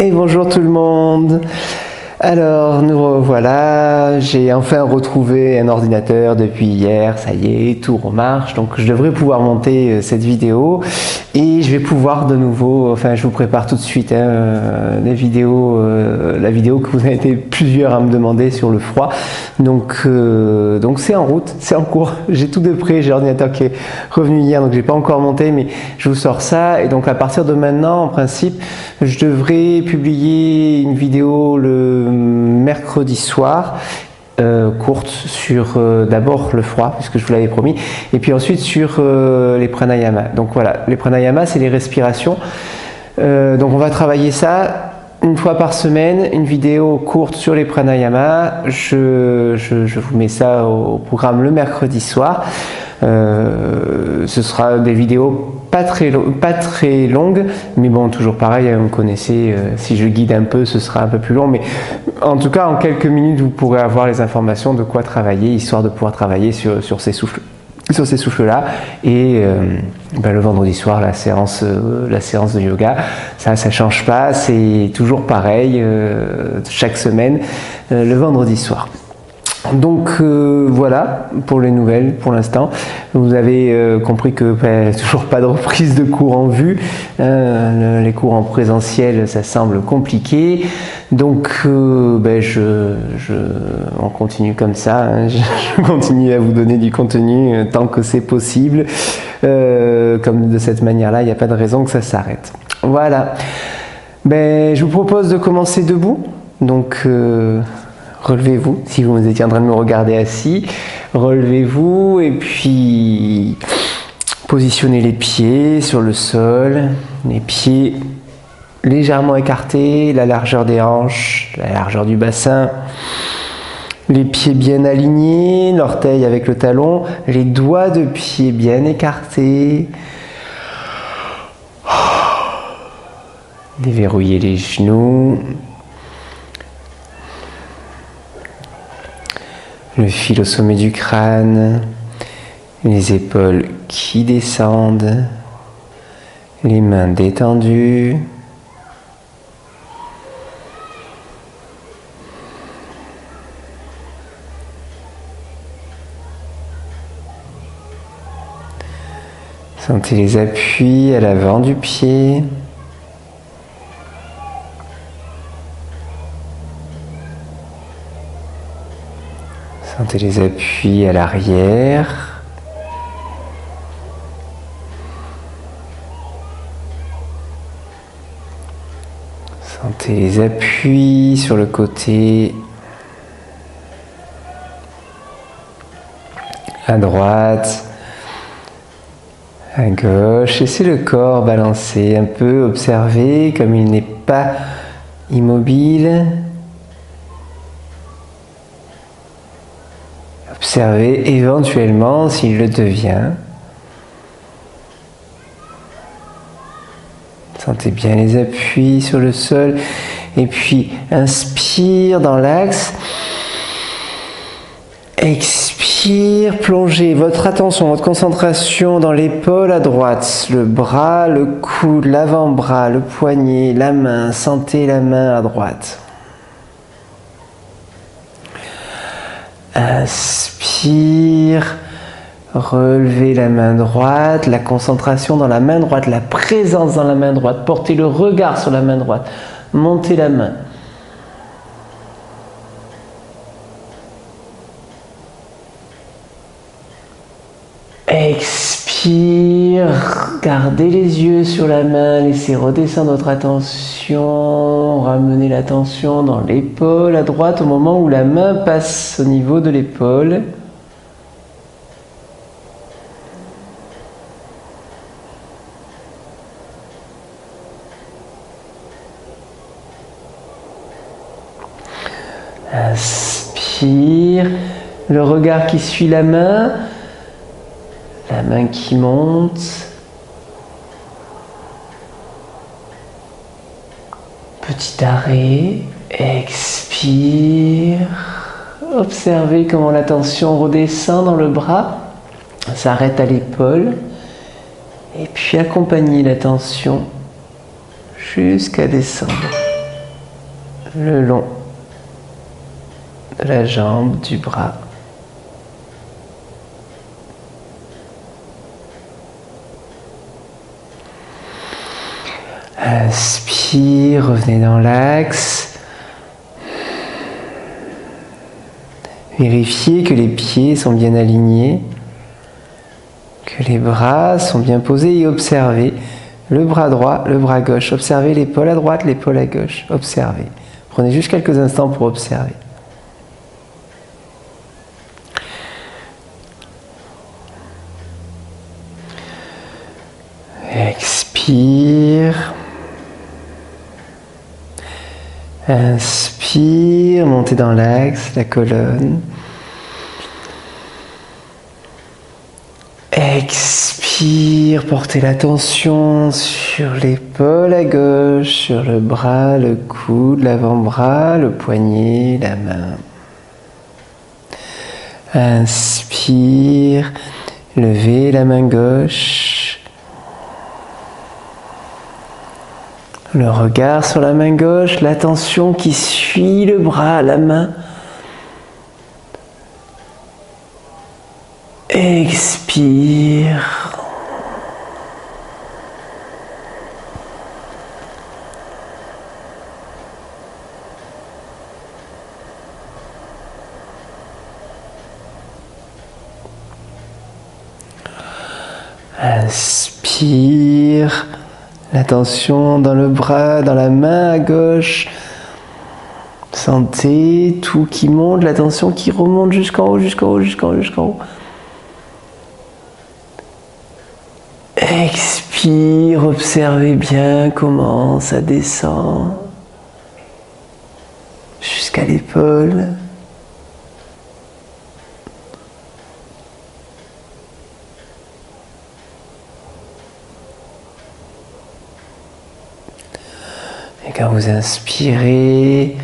Et bonjour tout le monde. Alors nous revoilà, j'ai enfin retrouvé un ordinateur depuis hier, ça y est, tout remarche, donc je devrais pouvoir monter cette vidéo et je vais pouvoir de nouveau, enfin je vous prépare tout de suite la vidéo que vous avez été plusieurs à me demander sur le froid, donc c'est en route, c'est en cours, j'ai tout de près, j'ai l'ordinateur qui est revenu hier donc j'ai pas encore monté mais je vous sors ça et donc à partir de maintenant en principe je devrais publier une vidéo le mercredi soir, courte sur d'abord le froid, puisque je vous l'avais promis, et puis ensuite sur les pranayama. Donc voilà, les pranayama, c'est les respirations. Donc on va travailler ça une fois par semaine, une vidéo courte sur les pranayama. Je vous mets ça au programme le mercredi soir. Ce sera des vidéos pas très longues, mais bon, toujours pareil, vous me connaissez, si je guide un peu, ce sera un peu plus long, mais en tout cas, en quelques minutes, vous pourrez avoir les informations de quoi travailler, histoire de pouvoir travailler sur ces souffles-là, et le vendredi soir, la séance de yoga, ça change pas, c'est toujours pareil, chaque semaine, le vendredi soir. Donc voilà pour les nouvelles pour l'instant. Vous avez compris que toujours pas de reprise de cours en vue. Les cours en présentiel, ça semble compliqué. Donc on continue comme ça. Hein. Je continue à vous donner du contenu tant que c'est possible. Comme de cette manière-là, il n'y a pas de raison que ça s'arrête. Voilà. Je vous propose de commencer debout. Donc relevez-vous, si vous étiez en train de me regarder assis, relevez-vous et puis positionnez les pieds sur le sol, les pieds légèrement écartés, la largeur des hanches, la largeur du bassin, les pieds bien alignés, l'orteil avec le talon, les doigts de pied bien écartés, déverrouillez les genoux. Le fil au sommet du crâne, les épaules qui descendent, les mains détendues. Sentez les appuis à l'avant du pied. Sentez les appuis à l'arrière. Sentez les appuis sur le côté. À droite. À gauche. Laissez le corps balancer un peu, observez comme il n'est pas immobile. Observez éventuellement s'il le devient. Sentez bien les appuis sur le sol. Et puis, inspire dans l'axe. Expire, plongez votre attention, votre concentration dans l'épaule à droite, le bras, le coude, l'avant-bras, le poignet, la main. Sentez la main à droite. Inspire, relevez la main droite, la concentration dans la main droite, la présence dans la main droite, portez le regard sur la main droite, montez la main. Expire, gardez les yeux sur la main, laissez redescendre votre attention, ramenez l'attention dans l'épaule à droite au moment où la main passe au niveau de l'épaule. Inspire, le regard qui suit la main qui monte. Petit arrêt, expire. Observez comment la tension redescend dans le bras, s'arrête à l'épaule. Et puis accompagnez la tension jusqu'à descendre. le long de la jambe, du bras. Inspire, revenez dans l'axe. Vérifiez que les pieds sont bien alignés, que les bras sont bien posés et observez le bras droit, le bras gauche. Observez l'épaule à droite, l'épaule à gauche. Observez. Prenez juste quelques instants pour observer. Expire. Inspire, montez dans l'axe, la colonne. Expire, portez l'attention sur l'épaule à gauche, sur le bras, le coude, l'avant-bras, le poignet, la main. Inspire, levez la main gauche. Le regard sur la main gauche, l'attention qui suit le bras, la main. Expire. Inspire. L'attention dans le bras, dans la main à gauche. Sentez tout qui monte, l'attention qui remonte jusqu'en haut, jusqu'en haut, jusqu'en haut, jusqu'en haut. Expire, observez bien comment ça descend jusqu'à l'épaule. Et quand vous inspirez,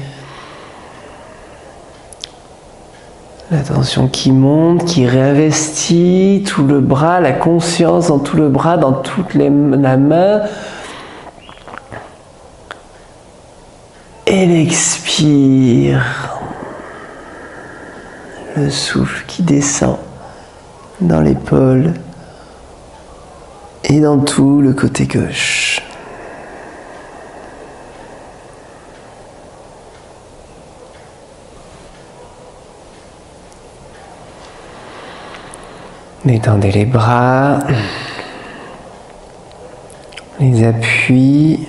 l'attention qui monte, qui réinvestit tout le bras, la conscience dans tout le bras, dans toute la main. Et l'expire. Le souffle qui descend dans l'épaule et dans tout le côté gauche. Détendez les bras, les appuis.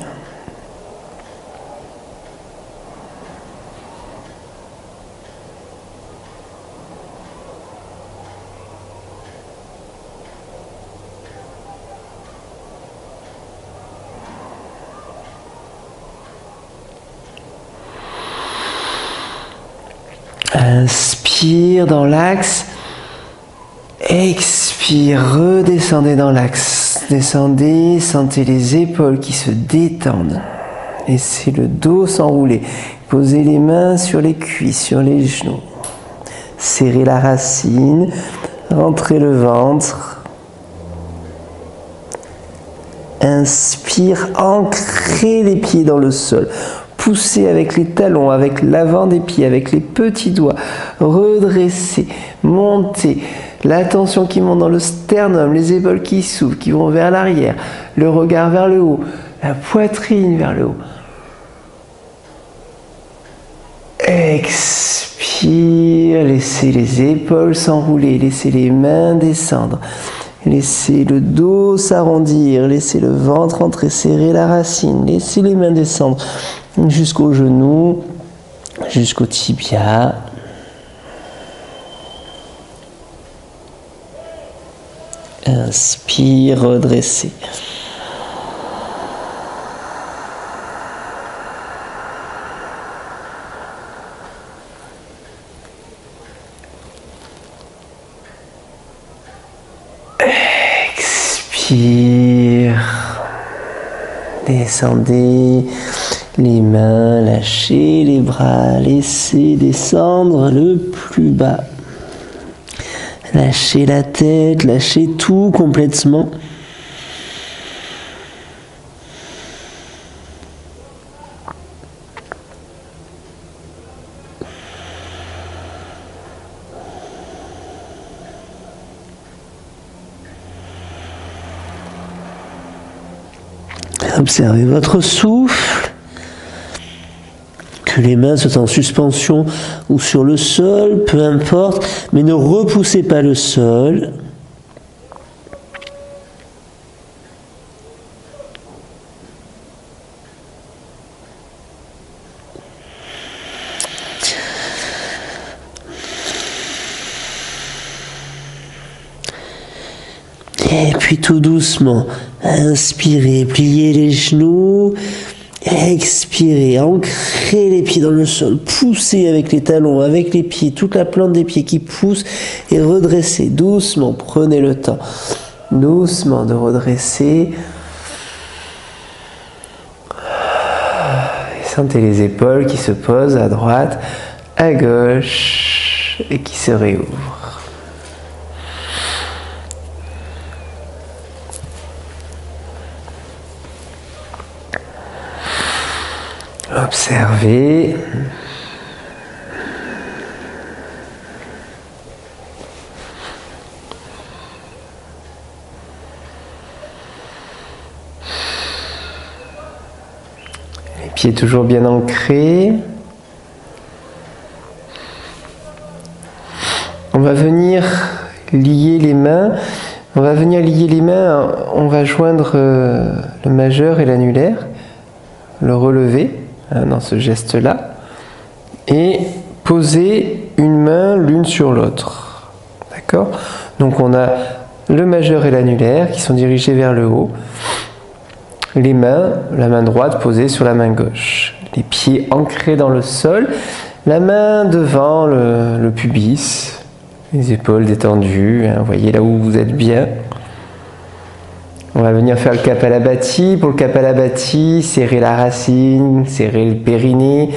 Inspire dans l'axe. Expire, redescendez dans l'axe. Descendez, sentez les épaules qui se détendent. Laissez le dos s'enrouler. Posez les mains sur les cuisses, sur les genoux. Serrez la racine. Rentrez le ventre. Inspire, ancrez les pieds dans le sol. Poussez avec les talons, avec l'avant des pieds, avec les petits doigts. Redressez, montez. L'attention qui monte dans le sternum, les épaules qui s'ouvrent, qui vont vers l'arrière, le regard vers le haut, la poitrine vers le haut. Expire, laissez les épaules s'enrouler, laissez les mains descendre, laissez le dos s'arrondir, laissez le ventre entrer, serrer la racine, laissez les mains descendre jusqu'aux genoux, jusqu'au tibia. Inspire, redressez. Expire. Descendez les mains, lâchez les bras, laissez descendre le plus bas. Lâchez la tête, lâchez tout complètement. Observez votre souffle. Que les mains soient en suspension ou sur le sol, peu importe, mais ne repoussez pas le sol. Et puis tout doucement, inspirez, pliez les genoux, expirez, ancrez les pieds dans le sol, poussez avec les talons, avec les pieds, toute la plante des pieds qui pousse et redressez doucement, prenez le temps doucement de redresser. Et sentez les épaules qui se posent à droite, à gauche et qui se réouvrent. Observez. Les pieds toujours bien ancrés. On va venir lier les mains. On va joindre le majeur et l'annulaire, le relever dans ce geste-là, et poser une main l'une sur l'autre. D'accord ? Donc on a le majeur et l'annulaire qui sont dirigés vers le haut, les mains, la main droite posée sur la main gauche, les pieds ancrés dans le sol, la main devant le pubis, les épaules détendues, hein, voyez là où vous êtes bien. On va venir faire le Kapalabhati. Pour le Kapalabhati, serrer la racine, serrer le périnée,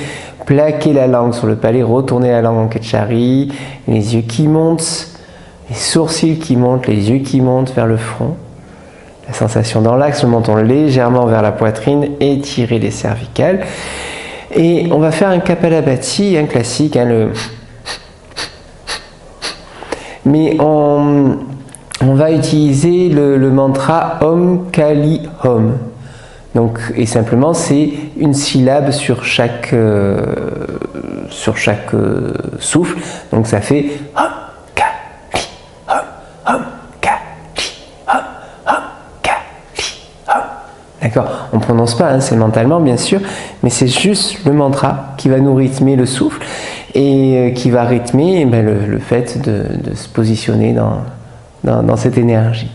plaquer la langue sur le palais, retourner la langue en Ketchari, les yeux qui montent, les sourcils qui montent, les yeux qui montent vers le front. La sensation dans l'axe, le menton légèrement vers la poitrine, étirer les cervicales. Et on va faire un Kapalabhati, un classique, hein, mais on va utiliser le mantra Om Kali Om. Donc, et simplement, c'est une syllabe sur chaque souffle. Donc, ça fait Om Kali Om, Om Kali Om, Om Kali Om. D'accord ? On ne prononce pas, hein, c'est mentalement, bien sûr, mais c'est juste le mantra qui va nous rythmer le souffle et qui va rythmer le fait de se positionner dans cette énergie.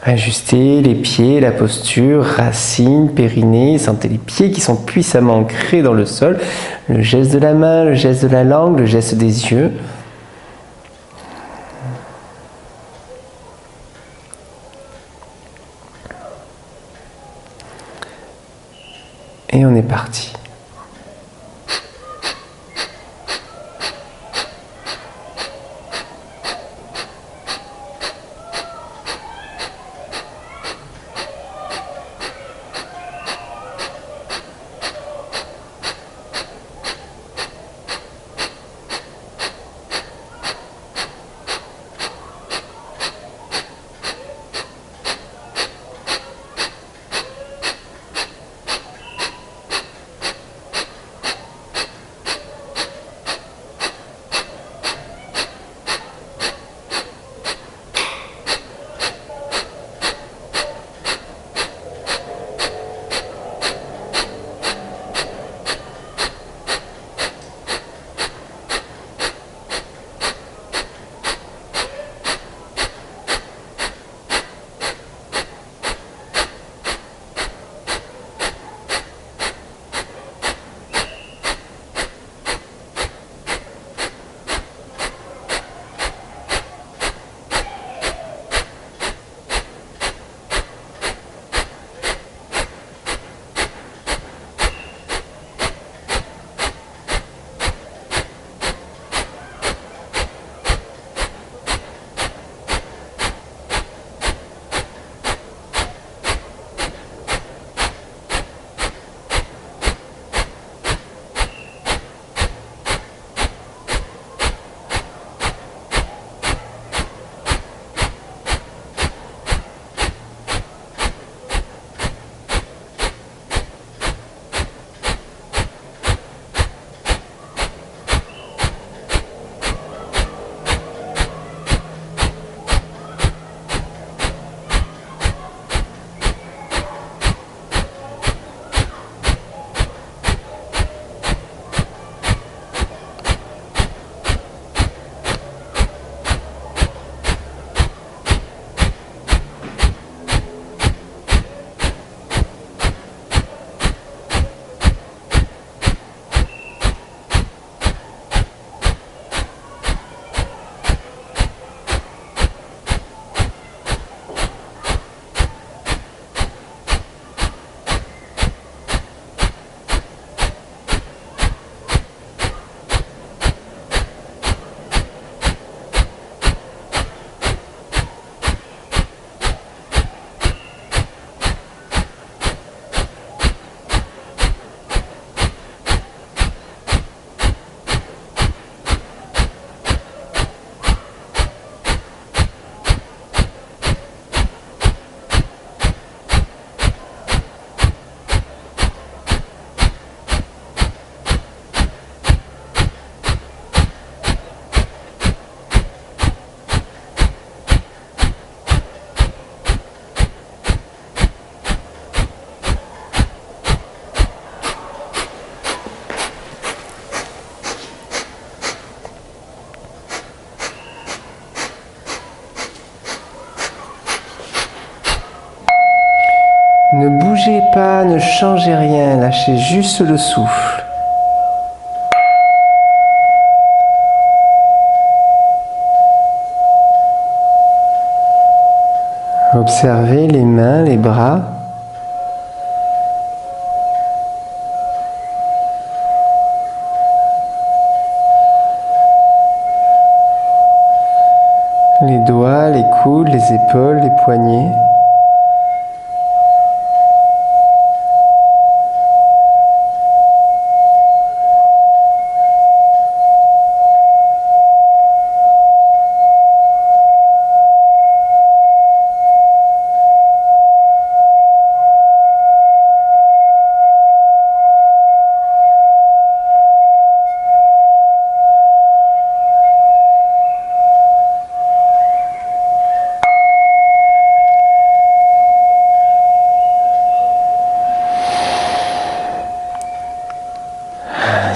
Ajustez les pieds, la posture, racine, périnée, sentez les pieds qui sont puissamment ancrés dans le sol, le geste de la main, le geste de la langue, le geste des yeux. Et on est parti. bougez pas, ne changez rien, lâchez juste le souffle. Observez les mains, les bras. Les doigts, les coudes, les épaules, les poignets.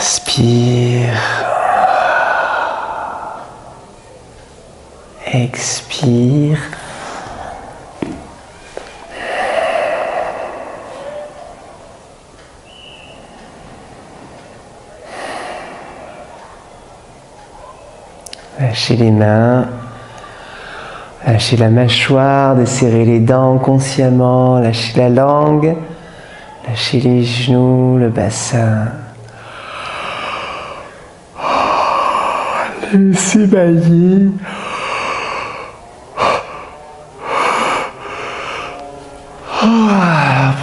Inspire, expire. Lâchez les mains, lâchez la mâchoire, desserrez les dents consciemment, lâchez la langue, lâchez les genoux, le bassin. Laissez bailler.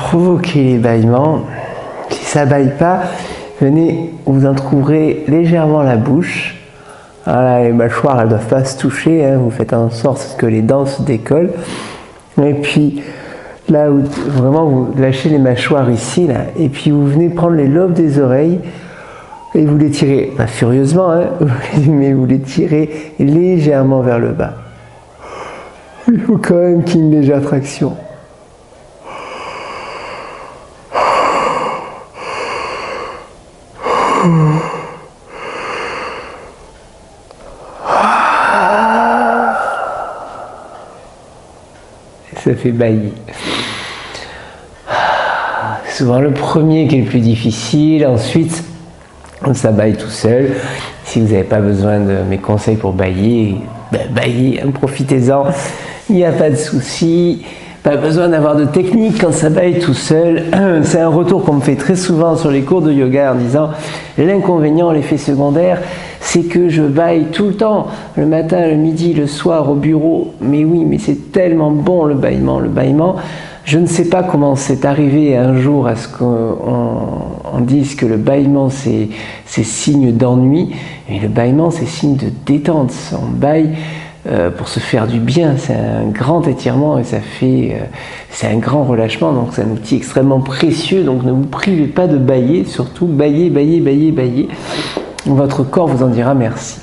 Provoquez les bâillements. Si ça ne bâille pas, venez, vous en trouverez légèrement la bouche. Voilà, les mâchoires, elles ne doivent pas se toucher. Hein. Vous faites en sorte que les dents se décollent. Et puis, là, où, vraiment, vous lâchez les mâchoires ici. Là, et puis, vous venez prendre les lobes des oreilles. Et vous les tirez, pas furieusement, hein, mais vous les tirez légèrement vers le bas. Il faut quand même qu'il y ait une légère traction. Et ça fait baillir. C'est souvent le premier qui est le plus difficile, ensuite ça baille tout seul. Si vous n'avez pas besoin de mes conseils pour bailler, ben baillez, profitez-en, il n'y a pas de souci. Pas besoin d'avoir de technique quand ça baille tout seul. C'est un retour qu'on me fait très souvent sur les cours de yoga en disant l'inconvénient, l'effet secondaire, c'est que je baille tout le temps, le matin, le midi, le soir au bureau. Mais oui, mais c'est tellement bon le bâillement. Le bâillement, je ne sais pas comment c'est arrivé un jour à ce qu'on dise que le bâillement c'est signe d'ennui, mais le bâillement c'est signe de détente. On bâille pour se faire du bien, c'est un grand étirement et ça fait, c'est un grand relâchement, donc c'est un outil extrêmement précieux, donc ne vous privez pas de bâiller, surtout bâillez, bâillez, bâillez, bâillez. Votre corps vous en dira merci.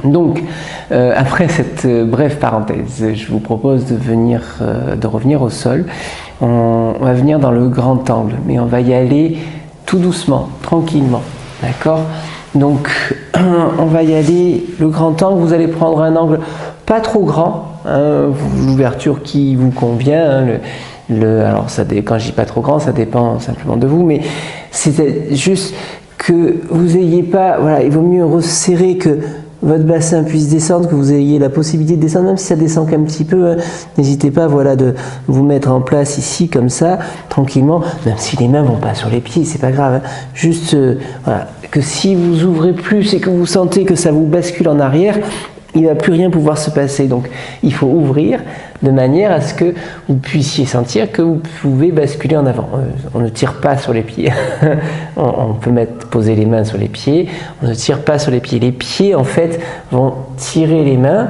Donc, après cette brève parenthèse, je vous propose de revenir au sol. On va venir dans le grand angle, mais on va y aller tout doucement, tranquillement, d'accord ? Donc, on va y aller, le grand angle, vous allez prendre un angle pas trop grand, hein, l'ouverture qui vous convient, hein, alors quand je dis pas trop grand, ça dépend simplement de vous, mais c'est juste que vous ayez pas, voilà, il vaut mieux resserrer que votre bassin puisse descendre, que vous ayez la possibilité de descendre, même si ça descend qu'un petit peu, hein, n'hésitez pas, voilà, de vous mettre en place ici, comme ça, tranquillement, même si les mains vont pas sur les pieds, c'est pas grave, hein, juste, voilà, que si vous ouvrez plus et que vous sentez que ça vous bascule en arrière, il ne va plus rien pouvoir se passer. Donc il faut ouvrir de manière à ce que vous puissiez sentir que vous pouvez basculer en avant. On ne tire pas sur les pieds. On peut poser les mains sur les pieds. On ne tire pas sur les pieds. Les pieds en fait vont tirer les mains.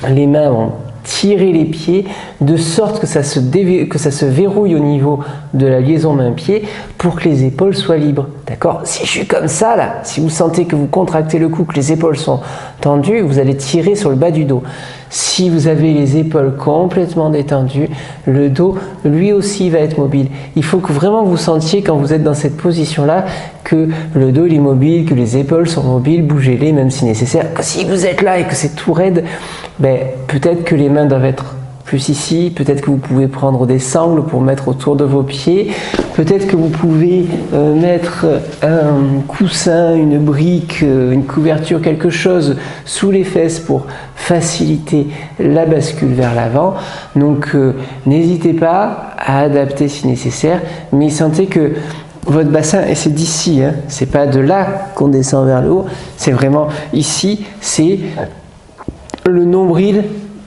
Les mains vont tirer les pieds de sorte que ça se verrouille au niveau de la liaison main-pied pour que les épaules soient libres. D'accord ? Si je suis comme ça, là, si vous sentez que vous contractez le cou, que les épaules sont tendues, vous allez tirer sur le bas du dos. Si vous avez les épaules complètement détendues, le dos, lui aussi, va être mobile. Il faut que vraiment vous sentiez, quand vous êtes dans cette position-là, que le dos il est mobile, que les épaules sont mobiles, bougez-les, même si nécessaire. Que si vous êtes là et que c'est tout raide, ben, peut-être que les mains doivent être plus ici. Peut-être que vous pouvez prendre des sangles pour mettre autour de vos pieds. Peut-être que vous pouvez mettre un coussin, une brique, une couverture, quelque chose sous les fesses pour faciliter la bascule vers l'avant. Donc n'hésitez pas à adapter si nécessaire, mais sentez que votre bassin, et c'est d'ici, hein, c'est pas de là qu'on descend vers le haut, c'est vraiment ici, c'est le nombril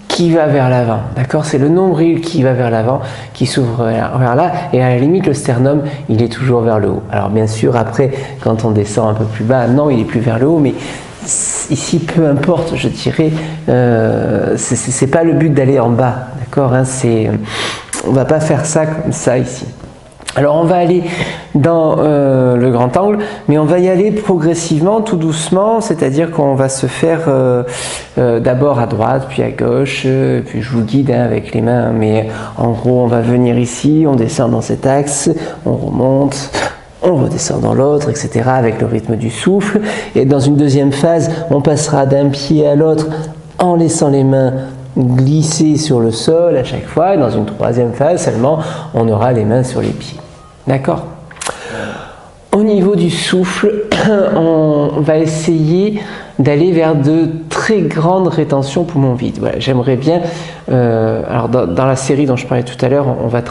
qui va vers l'avant, d'accord? C'est le nombril qui va vers l'avant, qui s'ouvre vers là, et à la limite, le sternum, il est toujours vers le haut. Alors bien sûr, après, quand on descend un peu plus bas, non, il est plus vers le haut, mais ici, peu importe, je dirais, c'est pas le but d'aller en bas, d'accord, hein, on va pas faire ça comme ça ici. Alors on va aller dans le grand angle, mais on va y aller progressivement, tout doucement, c'est-à-dire qu'on va se faire d'abord à droite, puis à gauche, puis je vous guide hein, avec les mains, mais en gros on va venir ici, on descend dans cet axe, on remonte, on redescend dans l'autre, etc. avec le rythme du souffle, et dans une deuxième phase, on passera d'un pied à l'autre en laissant les mains glisser sur le sol à chaque fois, et dans une troisième phase seulement, on aura les mains sur les pieds. D'accord? Au niveau du souffle, on va essayer d'aller vers de très grandes rétentions poumons vides. Voilà, j'aimerais bien, alors dans la série dont je parlais tout à l'heure, on va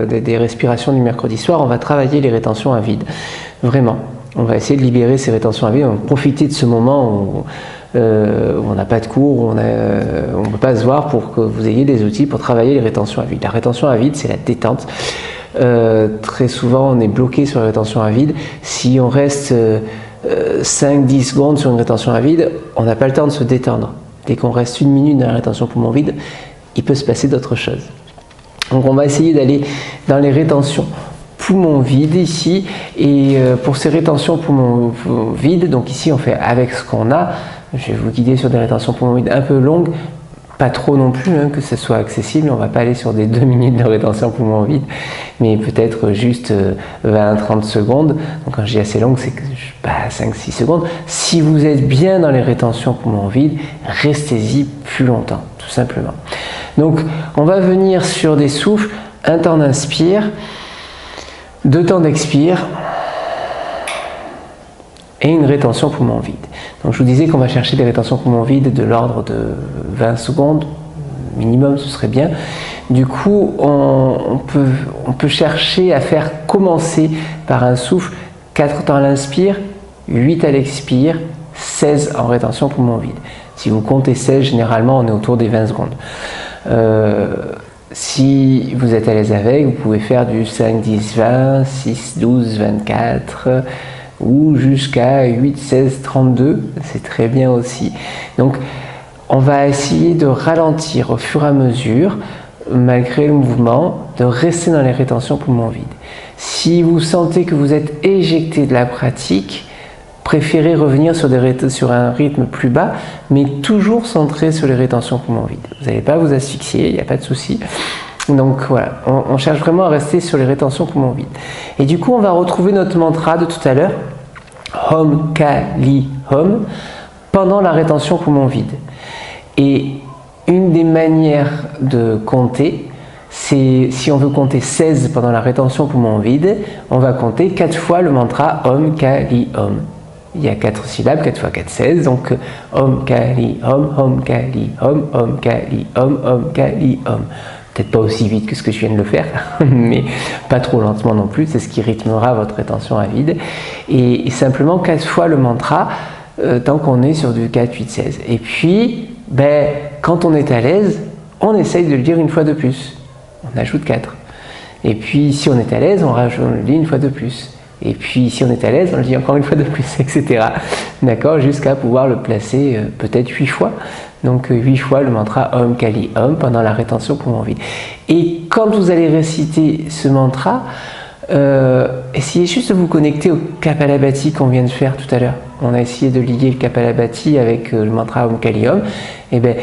des respirations du mercredi soir, on va travailler les rétentions à vide. Vraiment, on va essayer de libérer ces rétentions à vide, on va profiter de ce moment où on n'a pas de cours, on ne peut pas se voir pour que vous ayez des outils pour travailler les rétentions à vide. La rétention à vide, c'est la détente. Très souvent, on est bloqué sur la rétention à vide. Si on reste 5-10 secondes sur une rétention à vide, on n'a pas le temps de se détendre. Dès qu'on reste 1 minute dans la rétention poumon vide, il peut se passer d'autres choses. Donc on va essayer d'aller dans les rétentions poumons vides ici, et pour ces rétentions poumons vides, donc ici on fait avec ce qu'on a. Je vais vous guider sur des rétentions poumons vides un peu longues, pas trop non plus, hein, que ce soit accessible. On ne va pas aller sur des 2 minutes de rétention poumon vide, mais peut-être juste 20-30 secondes. Donc quand je dis assez longue, c'est que 5-6 secondes. Si vous êtes bien dans les rétentions poumon vide, restez-y plus longtemps, tout simplement. Donc on va venir sur des souffles, un temps d'inspire, 2 temps d'expire, et une rétention poumon vide. Donc je vous disais qu'on va chercher des rétentions poumon vide de l'ordre de 20 secondes, minimum ce serait bien. Du coup, on peut chercher à faire commencer par un souffle 4 temps à l'inspire, 8 à l'expire, 16 en rétention poumon vide. Si vous comptez 16, généralement on est autour des 20 secondes. Si vous êtes à l'aise avec, vous pouvez faire du 5, 10, 20, 6, 12, 24, ou jusqu'à 8, 16, 32, c'est très bien aussi. Donc on va essayer de ralentir au fur et à mesure, malgré le mouvement, de rester dans les rétentions poumons vides. Si vous sentez que vous êtes éjecté de la pratique, préférez revenir sur un rythme plus bas, mais toujours centré sur les rétentions poumons vides. Vous n'allez pas vous asphyxier, il n'y a pas de souci. Donc voilà, on cherche vraiment à rester sur les rétentions poumons vides. Et du coup, on va retrouver notre mantra de tout à l'heure, Om Kali Om, pendant la rétention poumon vide. Et une des manières de compter, c'est si on veut compter 16 pendant la rétention poumon vide, on va compter 4 fois le mantra Om Kali Om. Il y a 4 syllabes, 4 fois 4, 16, donc Om Kali Om, Om Kali Om, Om Kali Om, Om Kali Om. Peut-être pas aussi vite que ce que je viens de le faire, mais pas trop lentement non plus, c'est ce qui rythmera votre rétention à vide. Et simplement 4 fois le mantra, tant qu'on est sur du 4, 8, 16. Et puis, quand on est à l'aise, on essaye de le dire une fois de plus. On ajoute 4. Et puis, si on est à l'aise, on le dit une fois de plus. Et puis, si on est à l'aise, on le dit encore une fois de plus, etc. D'accord? Jusqu'à pouvoir le placer peut-être 8 fois. Donc 8 fois le mantra Om Kali Om pendant la rétention poumon vide. Et quand vous allez réciter ce mantra, essayez juste de vous connecter au Kapalabhati qu'on vient de faire tout à l'heure. On a essayé de lier le Kapalabhati avec le mantra Om Kali Om. Et bien,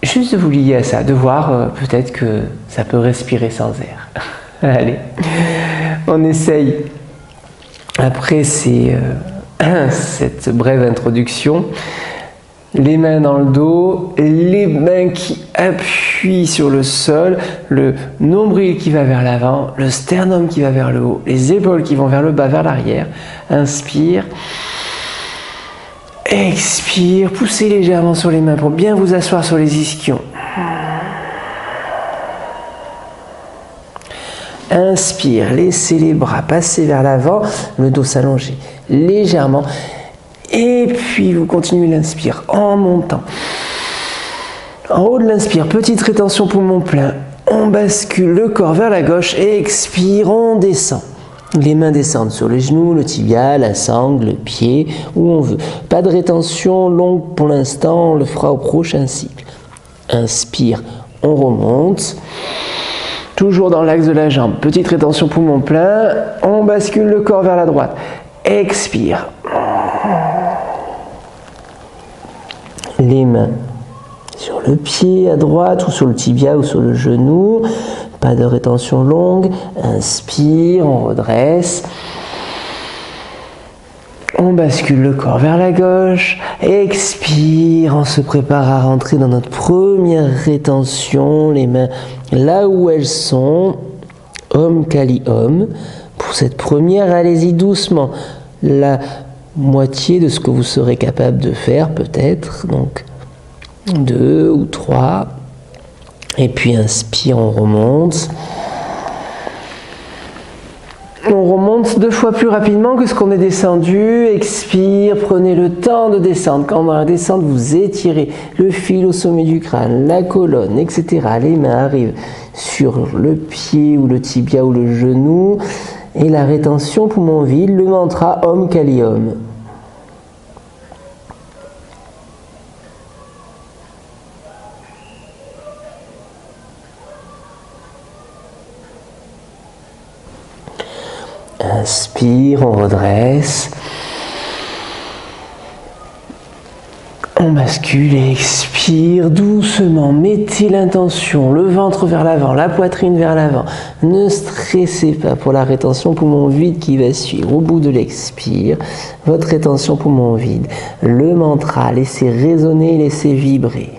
juste de vous lier à ça, de voir peut-être que ça peut respirer sans air. Allez, on essaye. Après cette brève introduction, Les mains dans le dos, les mains qui appuient sur le sol, le nombril qui va vers l'avant, le sternum qui va vers le haut, les épaules qui vont vers le bas, vers l'arrière. Inspire. Expire. Poussez légèrement sur les mains pour bien vous asseoir sur les ischions. Inspire, laissez les bras passer vers l'avant, le dos s'allonger légèrement. Et puis vous continuez l'inspire en montant. En haut de l'inspire, petite rétention poumon plein. On bascule le corps vers la gauche et expire, on descend. Les mains descendent sur les genoux, le tibia, la sangle, le pied, où on veut. Pas de rétention longue pour l'instant, on le fera au prochain cycle. Inspire, on remonte. Toujours dans l'axe de la jambe, petite rétention poumon plein, on bascule le corps vers la droite. Expire. Les mains sur le pied à droite ou sur le tibia ou sur le genou. Pas de rétention longue. Inspire, on redresse. On bascule le corps vers la gauche. Expire, on se prépare à rentrer dans notre première rétention. Les mains là où elles sont. Om Kali Om. Pour cette première, allez-y doucement. La moitié de ce que vous serez capable de faire, peut-être. Donc, 2 ou 3. Et puis inspire, on remonte. On remonte 2 fois plus rapidement que ce qu'on est descendu. Expire, prenez le temps de descendre. Quand dans la descente, vous étirez le fil au sommet du crâne, la colonne, etc. Les mains arrivent sur le pied ou le tibia ou le genou. Et la rétention poumon vide, le mantra Om Kali Om. Inspire, on redresse. On bascule et expire doucement. Mettez l'intention, le ventre vers l'avant, la poitrine vers l'avant. Ne stressez pas pour la rétention poumon vide qui va suivre. Au bout de l'expire, votre rétention poumon vide. Le mantra, laissez résonner, laissez vibrer.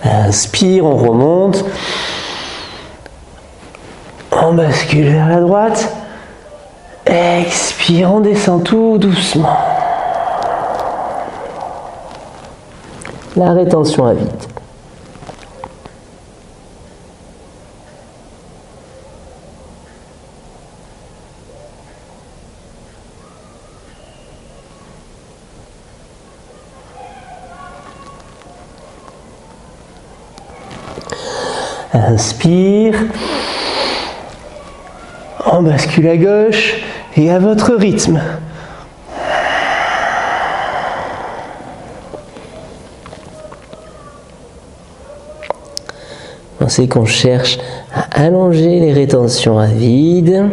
Inspire, on remonte. On bascule vers la droite. Expire, on descend tout doucement. La rétention à vide. Inspire, on bascule à gauche et à votre rythme. Pensez qu'on cherche à allonger les rétentions à vide.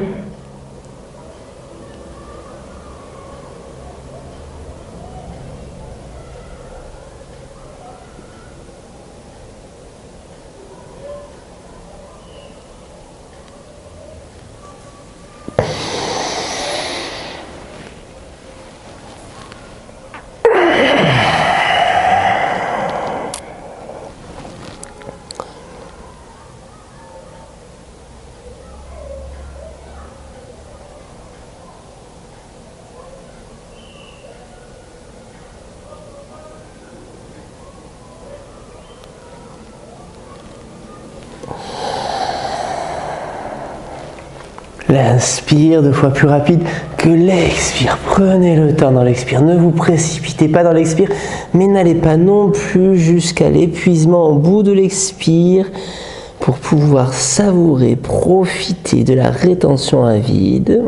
L'inspire 2 fois plus rapide que l'expire. Prenez le temps dans l'expire. Ne vous précipitez pas dans l'expire, mais n'allez pas non plus jusqu'à l'épuisement au bout de l'expire pour pouvoir savourer, profiter de la rétention à vide.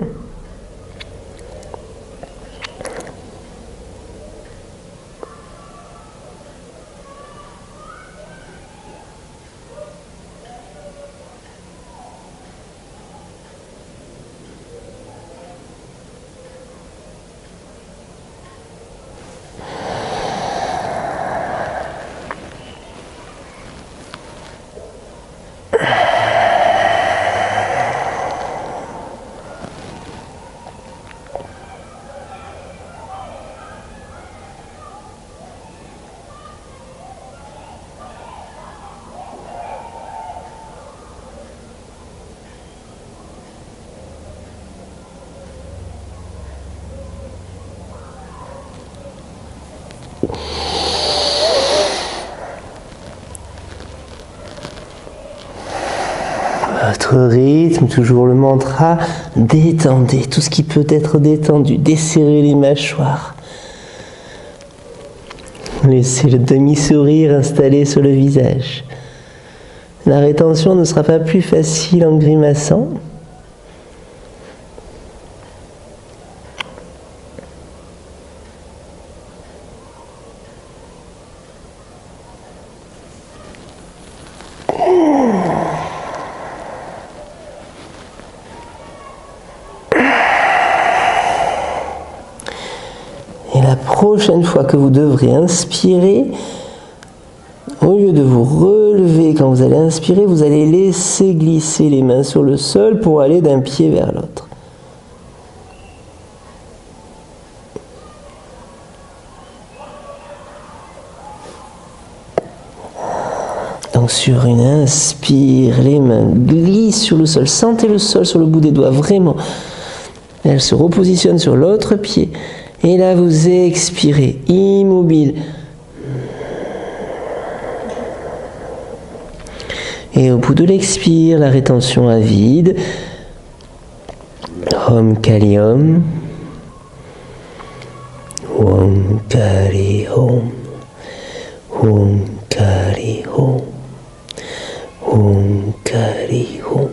Votre rythme, toujours le mantra, détendez tout ce qui peut être détendu, desserrez les mâchoires. Laissez le demi-sourire installé sur le visage. La rétention ne sera pas plus facile en grimaçant. Et la prochaine fois que vous devrez inspirer, au lieu de vous relever quand vous allez inspirer, vous allez laisser glisser les mains sur le sol pour aller d'un pied vers l'autre. Donc sur une inspire, les mains glissent sur le sol. Sentez le sol sur le bout des doigts, vraiment. Elles se repositionnent sur l'autre pied. Et là, vous expirez, immobile. Et au bout de l'expire, la rétention à vide. Om Kali Om. Om Kali Om. Om Kali Om. Om Kali Om.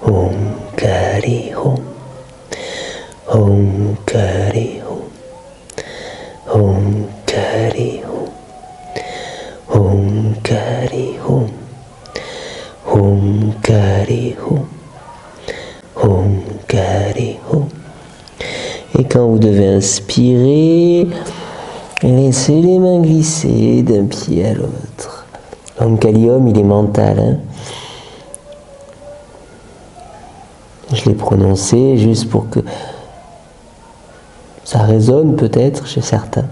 Om Kali Om. Om Kali Om. Om Kali Om. Om Kali Om. Om Kali Om. Om Kali Om. Et quand vous devez inspirer, laissez les mains glisser d'un pied à l'autre. Om Kali Om, il est mental, hein. Je l'ai prononcé juste pour que ça résonne peut-être chez certains.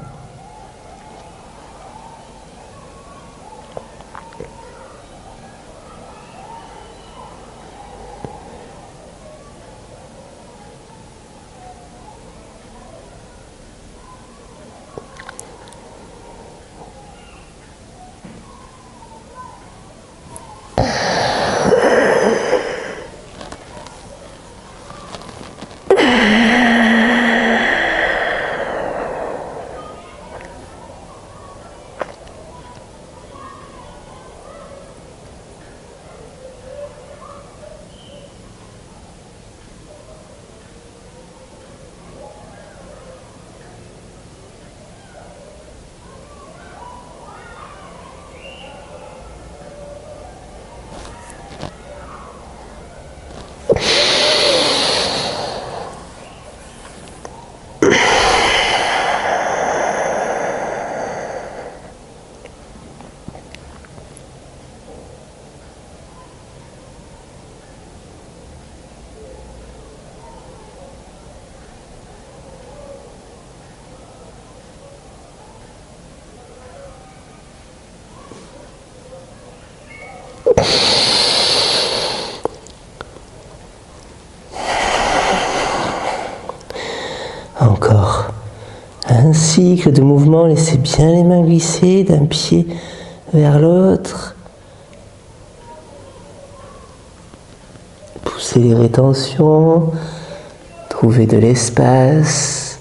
Encore un cycle de mouvement, laissez bien les mains glisser d'un pied vers l'autre. Poussez les rétentions, trouvez de l'espace.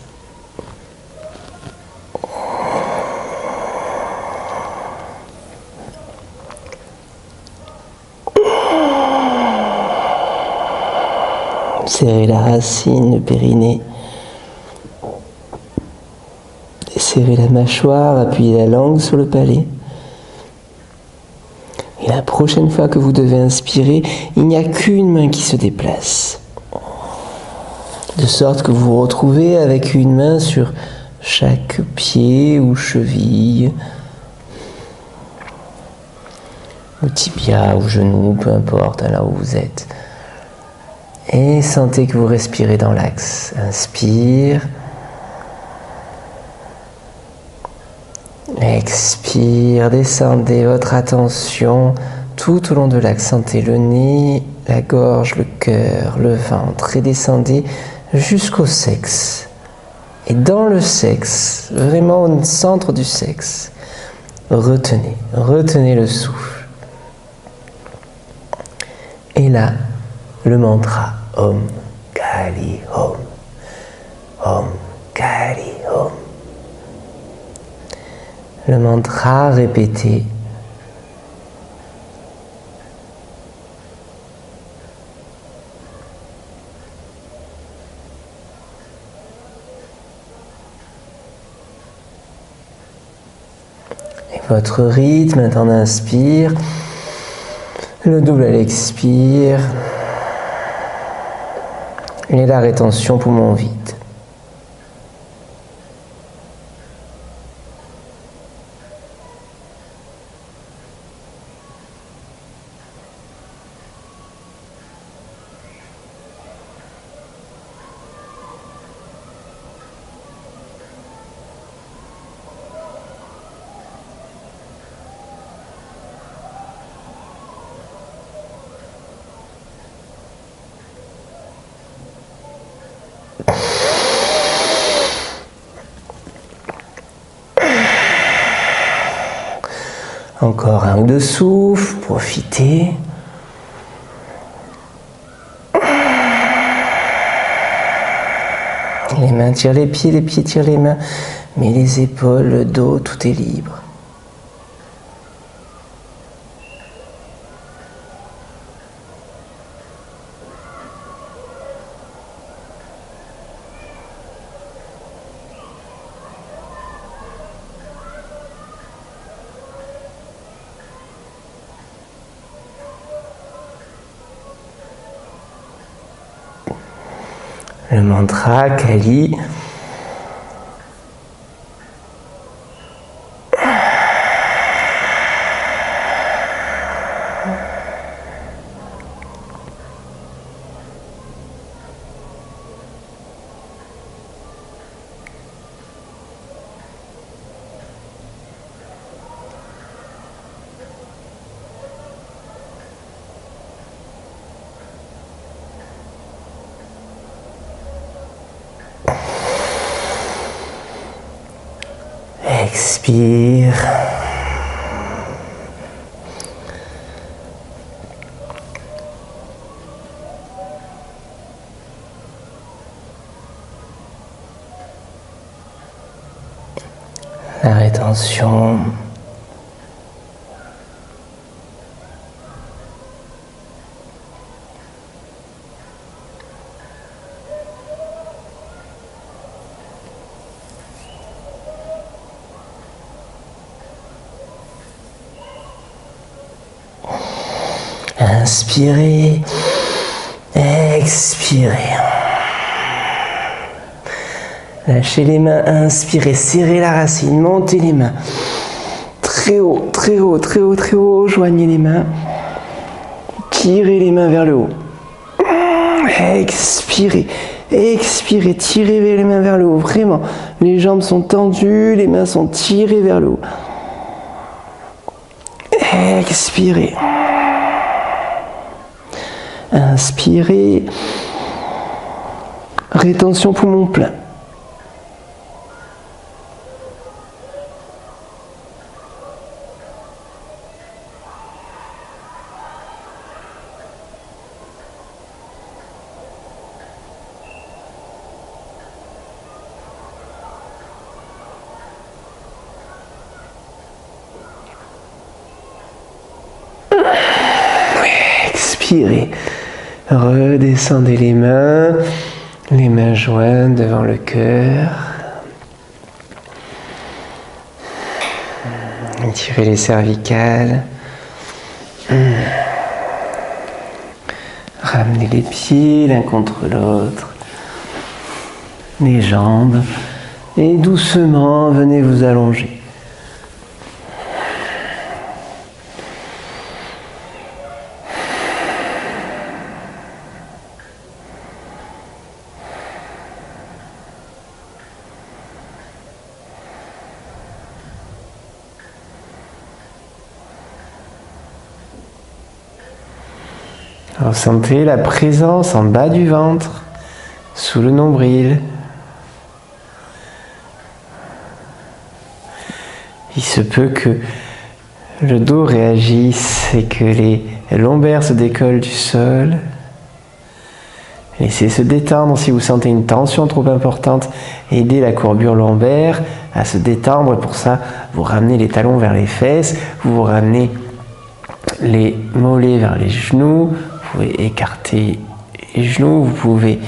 Serrez la racine, le périnée. Serrez la mâchoire, appuyez la langue sur le palais. Et la prochaine fois que vous devez inspirer, il n'y a qu'une main qui se déplace. De sorte que vous vous retrouvez avec une main sur chaque pied ou cheville, ou tibia ou genou, peu importe, là où vous êtes. Et sentez que vous respirez dans l'axe. Inspire. Expire, descendez votre attention tout au long de l'axe. Sentez le nez, la gorge, le cœur, le ventre et descendez jusqu'au sexe. Et dans le sexe, vraiment au centre du sexe, retenez, retenez le souffle. Et là, le mantra Om Kali Om. Om Kali Om. Le mantra répété. Et votre rythme, un temps d'inspire, le double à l'expire, et la rétention poumon vide. Encore un ou deux souffles, profitez. Les mains tirent les pieds tirent les mains, mais les épaules, le dos, tout est libre. Le mantra Kali. Expire. La rétention. Inspirez, expirez. Lâchez les mains, inspirez, serrez la racine, montez les mains. Très haut, très haut, très haut, très haut, joignez les mains. Tirez les mains vers le haut. Expirez, expirez, tirez les mains vers le haut, vraiment. Les jambes sont tendues, les mains sont tirées vers le haut. Expirez. Inspirez. Rétention poumon plein. Expirez. Redescendez les mains jointes devant le cœur. Tirez les cervicales. Ramenez les pieds l'un contre l'autre. Les jambes. Et doucement, venez vous allonger. Ressentez la présence en bas du ventre, sous le nombril. il se peut que le dos réagisse et que les lombaires se décollent du sol. Laissez se détendre si vous sentez une tension trop importante. Aidez la courbure lombaire à se détendre. Pour ça, vous ramenez les talons vers les fesses, vous ramenez les mollets vers les genoux, vous pouvez écarter les genoux, vous pouvez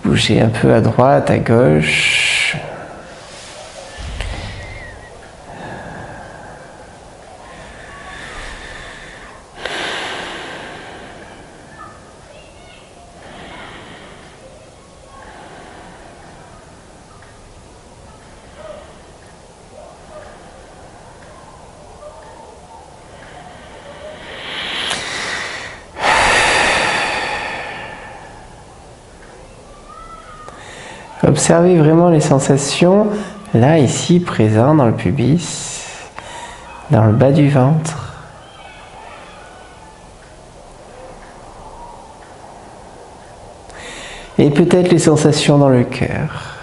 bouger un peu à droite, à gauche. Observez vraiment les sensations, là, ici, présentes dans le pubis, dans le bas du ventre. Et peut-être les sensations dans le cœur.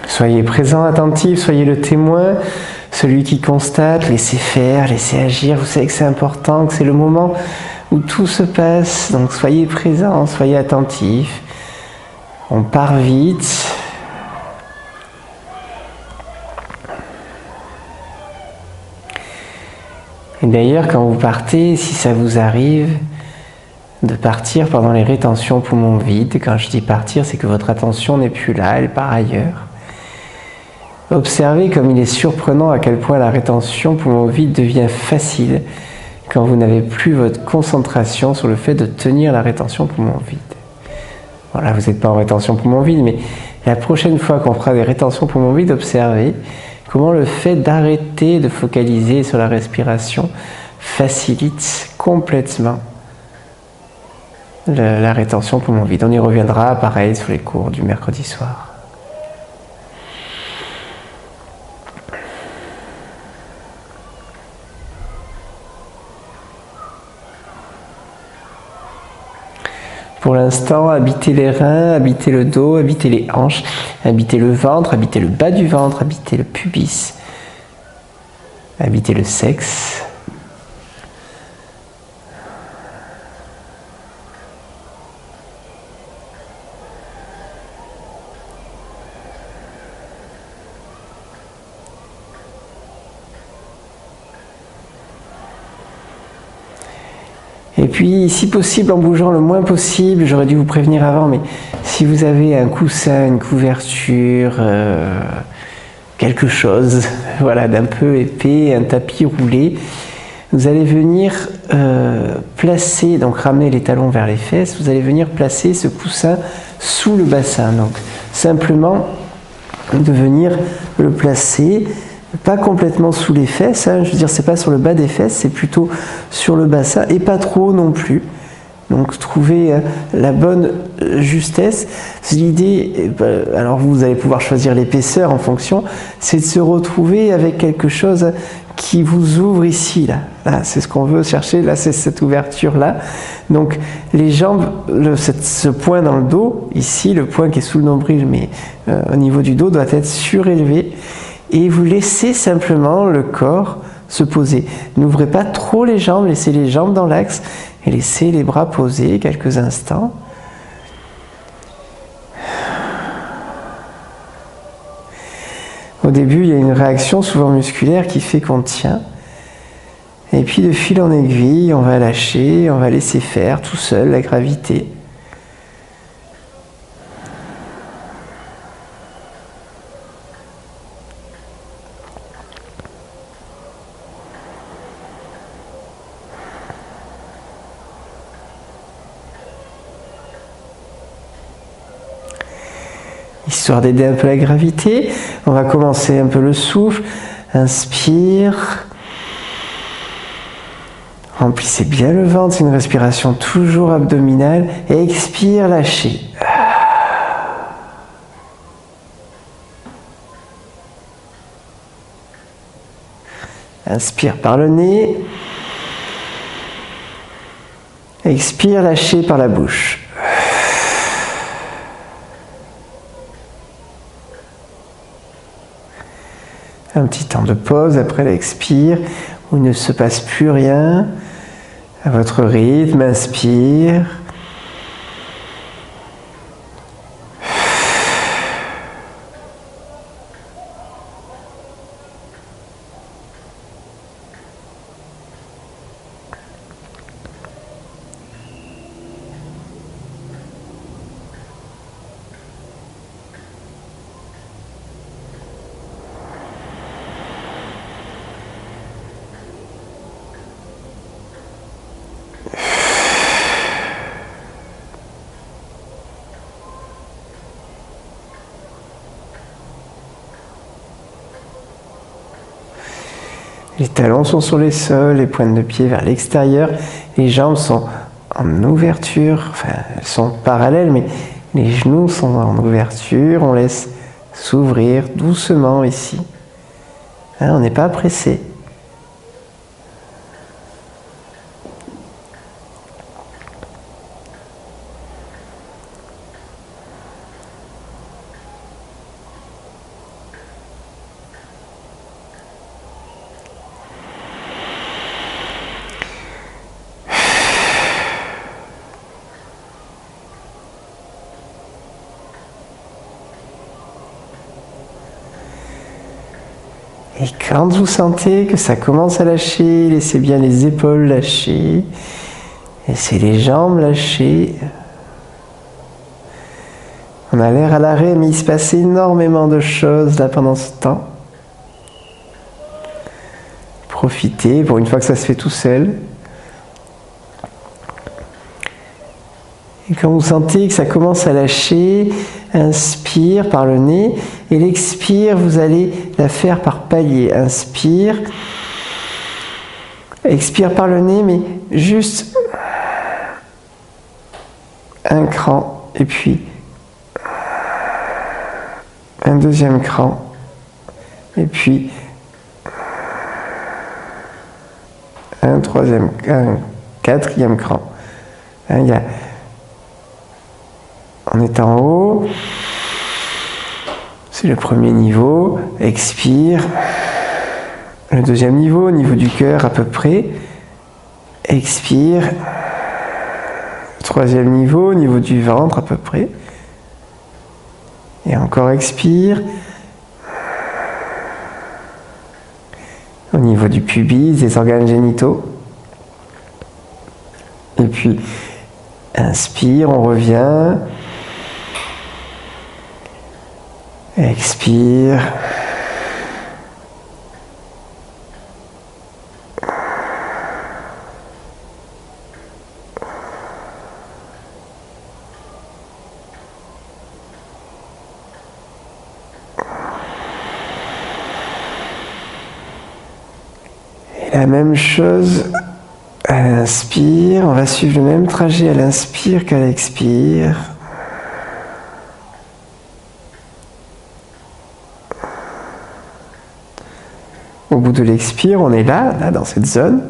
Soyez présent, attentif, soyez le témoin, celui qui constate, laissez faire, laissez agir. Vous savez que c'est important, que c'est le moment où tout se passe. Donc soyez présent, soyez attentif. On part vite. Et d'ailleurs, quand vous partez, si ça vous arrive de partir pendant les rétentions poumons vides, quand je dis partir, c'est que votre attention n'est plus là, elle part ailleurs. Observez comme il est surprenant à quel point la rétention poumon vide devient facile quand vous n'avez plus votre concentration sur le fait de tenir la rétention poumon vide. Voilà, vous n'êtes pas en rétention poumon vide, mais la prochaine fois qu'on fera des rétentions poumon vide, observez comment le fait d'arrêter de focaliser sur la respiration facilite complètement la rétention poumon vide. On y reviendra pareil sur les cours du mercredi soir. Pour l'instant, habitez les reins, habitez le dos, habitez les hanches, habitez le ventre, habitez le bas du ventre, habitez le pubis, habitez le sexe. Et puis, si possible, en bougeant le moins possible, j'aurais dû vous prévenir avant, mais si vous avez un coussin, une couverture, quelque chose, voilà, d'un peu épais, un tapis roulé, vous allez venir placer, donc ramener les talons vers les fesses, vous allez venir placer ce coussin sous le bassin. Donc, simplement de venir le placer, pas complètement sous les fesses, hein, je veux dire c'est pas sur le bas des fesses, c'est plutôt sur le bassin et pas trop non plus. Donc trouver la bonne justesse. L'idée, alors vous allez pouvoir choisir l'épaisseur en fonction, c'est de se retrouver avec quelque chose qui vous ouvre ici, là. Là, c'est ce qu'on veut chercher, là c'est cette ouverture-là. Donc les jambes, ce point dans le dos, ici, le point qui est sous le nombril, mais au niveau du dos, doit être surélevé. Et vous laissez simplement le corps se poser. N'ouvrez pas trop les jambes, laissez les jambes dans l'axe et laissez les bras posés quelques instants. Au début, il y a une réaction souvent musculaire qui fait qu'on tient. Et puis de fil en aiguille, on va lâcher, on va laisser faire tout seul la gravité. histoire d'aider un peu la gravité. On va commencer un peu le souffle. Inspire. Remplissez bien le ventre, c'est une respiration toujours abdominale. Et expire, lâchez. Inspire par le nez. Expire, lâchez par la bouche. Un petit temps de pause après l'expire où il ne se passe plus rien. À votre rythme, inspire. Les talons sont sur les sols, les pointes de pied vers l'extérieur, les jambes sont en ouverture, enfin elles sont parallèles mais les genoux sont en ouverture, on laisse s'ouvrir doucement ici. Hein, on n'est pas pressé. Et quand vous sentez que ça commence à lâcher, laissez bien les épaules lâcher, laissez les jambes lâcher. On a l'air à l'arrêt, mais il se passe énormément de choses là pendant ce temps. Profitez pour une fois que ça se fait tout seul. Et quand vous sentez que ça commence à lâcher, inspire par le nez et l'expire, vous allez la faire par palier. Inspire, expire par le nez, mais juste un cran et puis un deuxième cran et puis un quatrième cran. Hein, on est en haut, c'est le premier niveau, expire. Le deuxième niveau, au niveau du cœur à peu près, expire. Le troisième niveau, au niveau du ventre à peu près. Et encore expire. Au niveau du pubis, des organes génitaux. Et puis, inspire, on revient. Expire. Et la même chose à l'inspire. On va suivre le même trajet à l'inspire qu'à l'expire. Au bout de l'expire, on est là dans cette zone.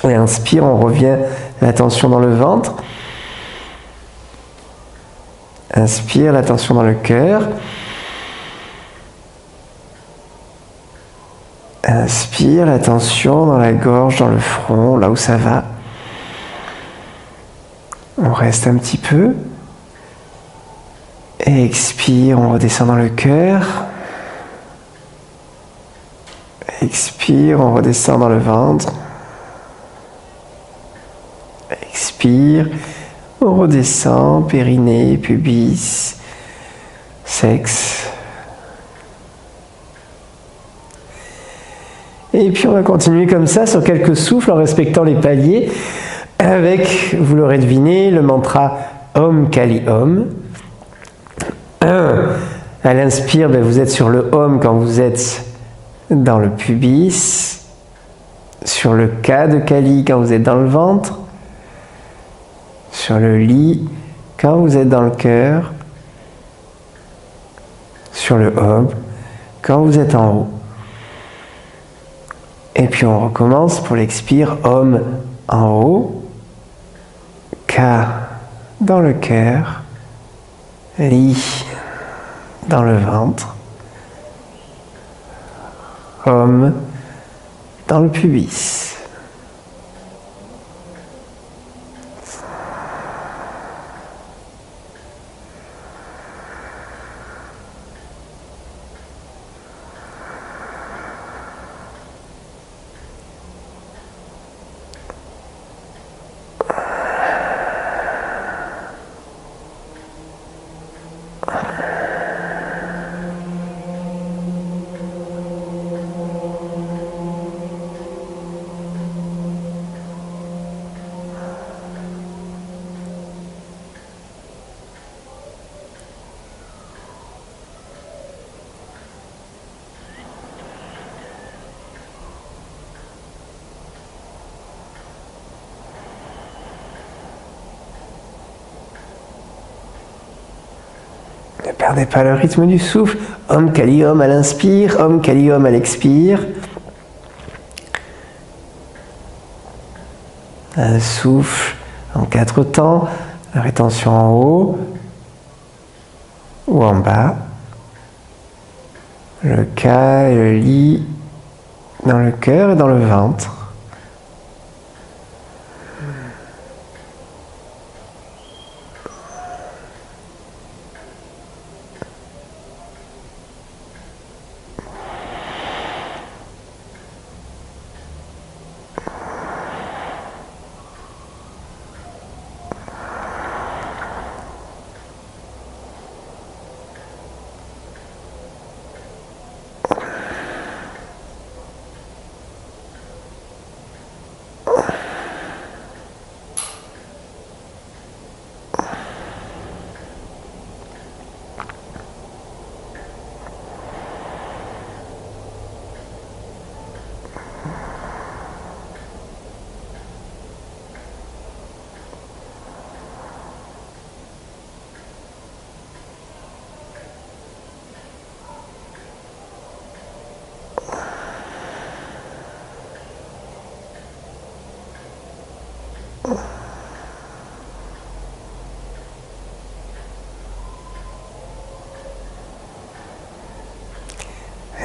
Et inspire, on revient l'attention dans le ventre. Inspire, l'attention dans le cœur. Inspire, l'attention dans la gorge, dans le front, là où ça va. On reste un petit peu. Et expire, on redescend dans le cœur. Expire, on redescend dans le ventre. Expire, on redescend, périnée, pubis, sexe. Et puis on va continuer comme ça sur quelques souffles en respectant les paliers avec, vous l'aurez deviné, le mantra Om Kali Om. À l'inspire, vous êtes sur le Om quand vous êtes dans le pubis, sur le Ka de Kali quand vous êtes dans le ventre, sur le Li quand vous êtes dans le cœur, sur le Om quand vous êtes en haut. Et puis on recommence pour l'expire, Om en haut, Ka dans le cœur, Li dans le ventre, Om dans le pubis. Ne perdez pas le rythme du souffle. Om Kali Om à l'inspire, Om Kali Om à l'expire. Un souffle en 4 temps, la rétention en haut ou en bas. Le Ka et le Li dans le cœur et dans le ventre.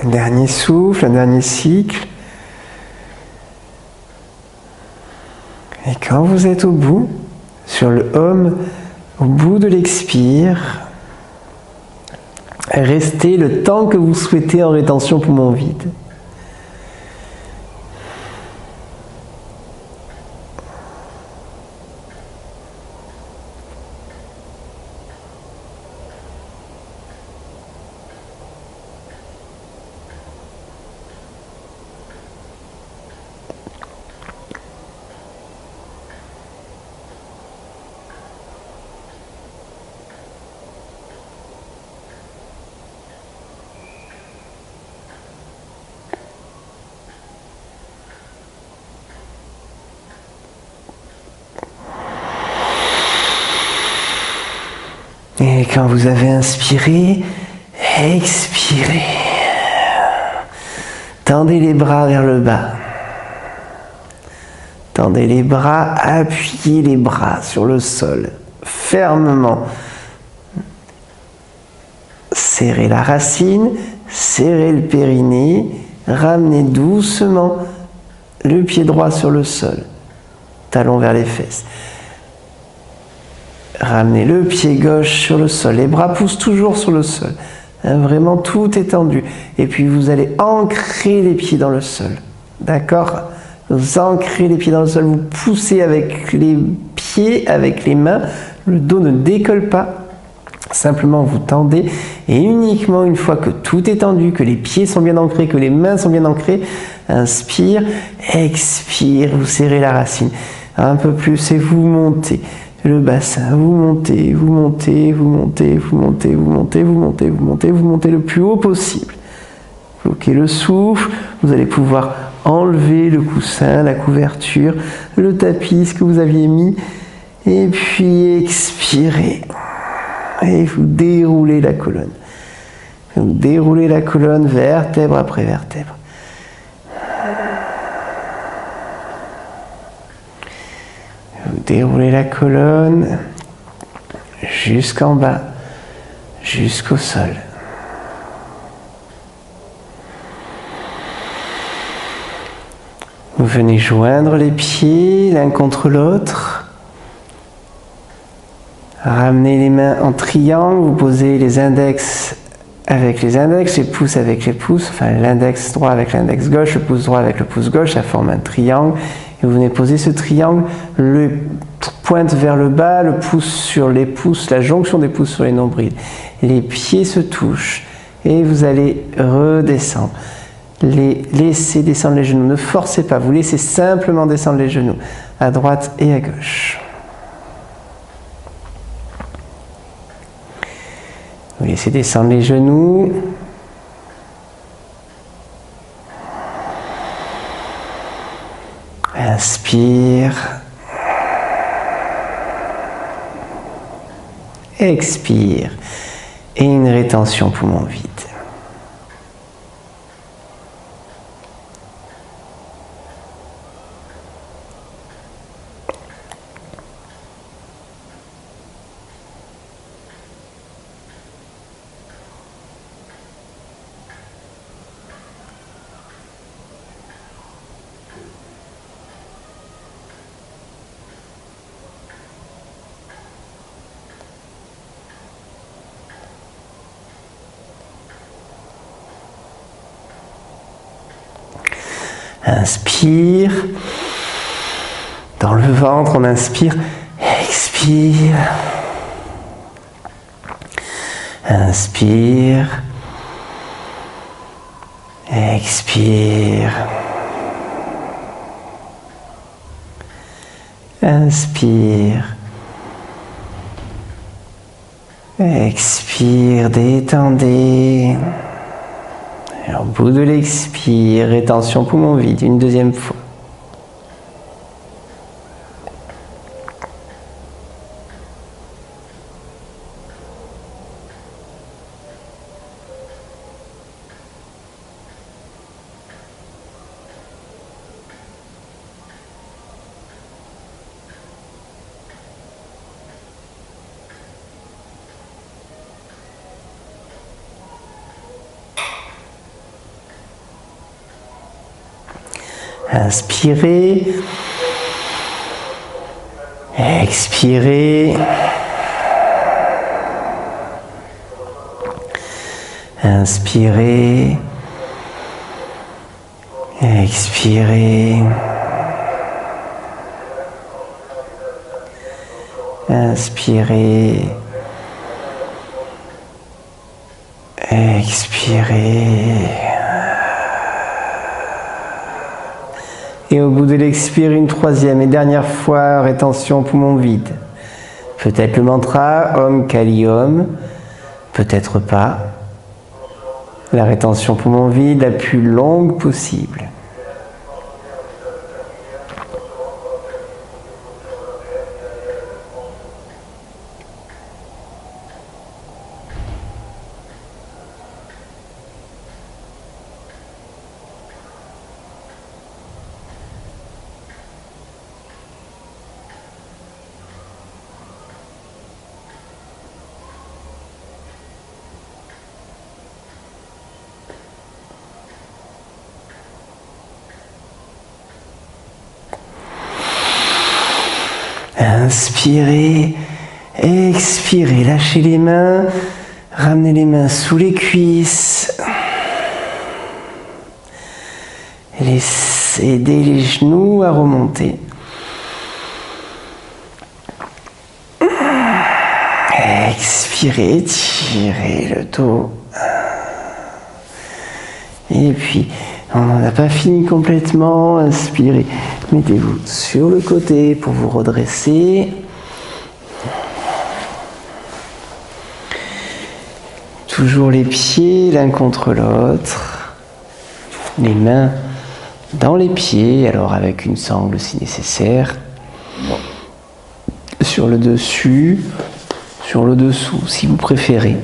Un dernier souffle, un dernier cycle. Et quand vous êtes au bout, sur le Om, au bout de l'expire, restez le temps que vous souhaitez en rétention poumon vide. Et quand vous avez inspiré, expirez. Tendez les bras vers le bas. Tendez les bras, appuyez les bras sur le sol, fermement. Serrez la racine, serrez le périnée, ramenez doucement le pied droit sur le sol, talon vers les fesses. Ramenez le pied gauche sur le sol, les bras poussent toujours sur le sol, hein, vraiment tout est tendu. Et puis vous allez ancrer les pieds dans le sol, d'accord? Vous ancrez les pieds dans le sol, vous poussez avec les pieds, avec les mains, le dos ne décolle pas, simplement vous tendez et uniquement une fois que tout est tendu, que les pieds sont bien ancrés, que les mains sont bien ancrées, inspire, expire, vous serrez la racine un peu plus et vous montez. le bassin. Vous montez, vous montez, vous montez, vous montez, vous montez, vous montez, vous montez, vous montez le plus haut possible. Bloquez le souffle, vous allez pouvoir enlever le coussin, la couverture, le tapis, ce que vous aviez mis, et puis expirez. Et vous déroulez la colonne. Vous déroulez la colonne vertèbre après vertèbre. Vous déroulez la colonne jusqu'en bas, jusqu'au sol. Vous venez joindre les pieds l'un contre l'autre. Ramenez les mains en triangle, vous posez les index avec les index, les pouces avec les pouces, enfin l'index droit avec l'index gauche, le pouce droit avec le pouce gauche, ça forme un triangle. Et vous venez poser ce triangle, le pointe vers le bas, le pouce sur les pouces, la jonction des pouces sur les nombrils. Les pieds se touchent et vous allez redescendre. Laissez descendre les genoux, ne forcez pas, vous laissez simplement descendre les genoux, à droite et à gauche. Vous laissez descendre les genoux. Inspire. Expire. Et une rétention poumon vide. Inspire. Dans le ventre, on inspire. Expire. Inspire. Expire. Inspire. Expire. Détendez. Et au bout de l'expire, rétention poumon vide, une deuxième fois. Inspirez, expirez, inspirez, expirez, inspirez, expirez. Et au bout de l'expire, une troisième et dernière fois, rétention poumon vide. Peut-être le mantra Om Kali Om, peut-être pas. La rétention poumon vide la plus longue possible. Inspirez, expirez, lâchez les mains, ramenez les mains sous les cuisses. Laissez aider les genoux à remonter. Expirez, tirez le dos. Et puis, on n'a pas fini complètement. Inspirez, mettez-vous sur le côté pour vous redresser. Toujours les pieds l'un contre l'autre, les mains dans les pieds, alors avec une sangle si nécessaire, sur le dessus, sur le dessous si vous préférez.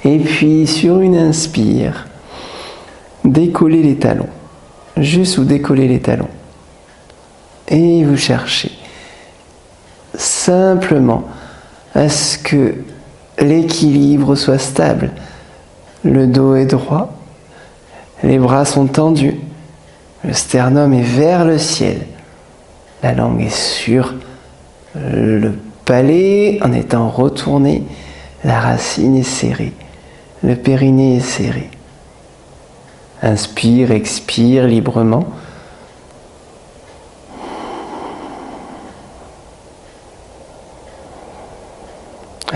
Et puis sur une inspire, décollez les talons, juste vous décollez les talons. Et vous cherchez simplement à ce que l'équilibre soit stable. Le dos est droit, les bras sont tendus, le sternum est vers le ciel, la langue est sur le palais en étant retournée, la racine est serrée, le périnée est serré. Inspire, expire librement.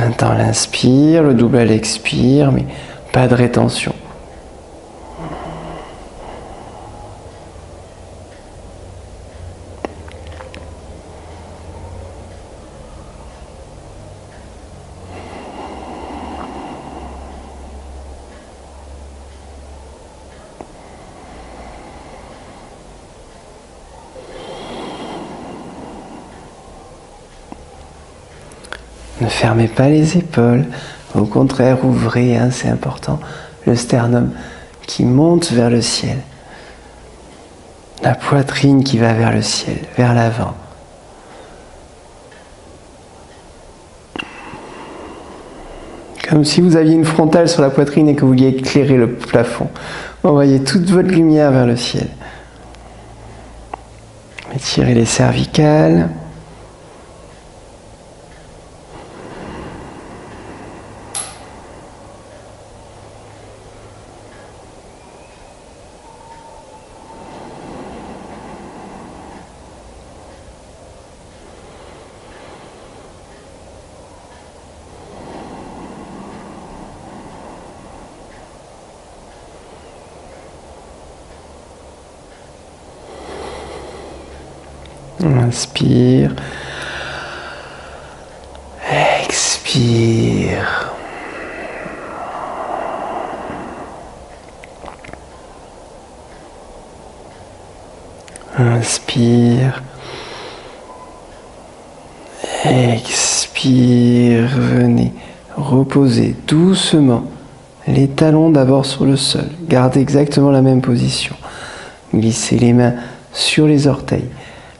Un temps l'inspire, le double à l'expire, mais pas de rétention. Ne fermez pas les épaules, au contraire ouvrez, c'est important, le sternum qui monte vers le ciel, la poitrine qui va vers le ciel, vers l'avant. Comme si vous aviez une frontale sur la poitrine et que vous vouliez éclairer le plafond. Envoyez toute votre lumière vers le ciel. Étirez les cervicales. Inspire, expire. Inspire, expire. Venez reposer doucement les talons d'abord sur le sol. Gardez exactement la même position. Glissez les mains sur les orteils.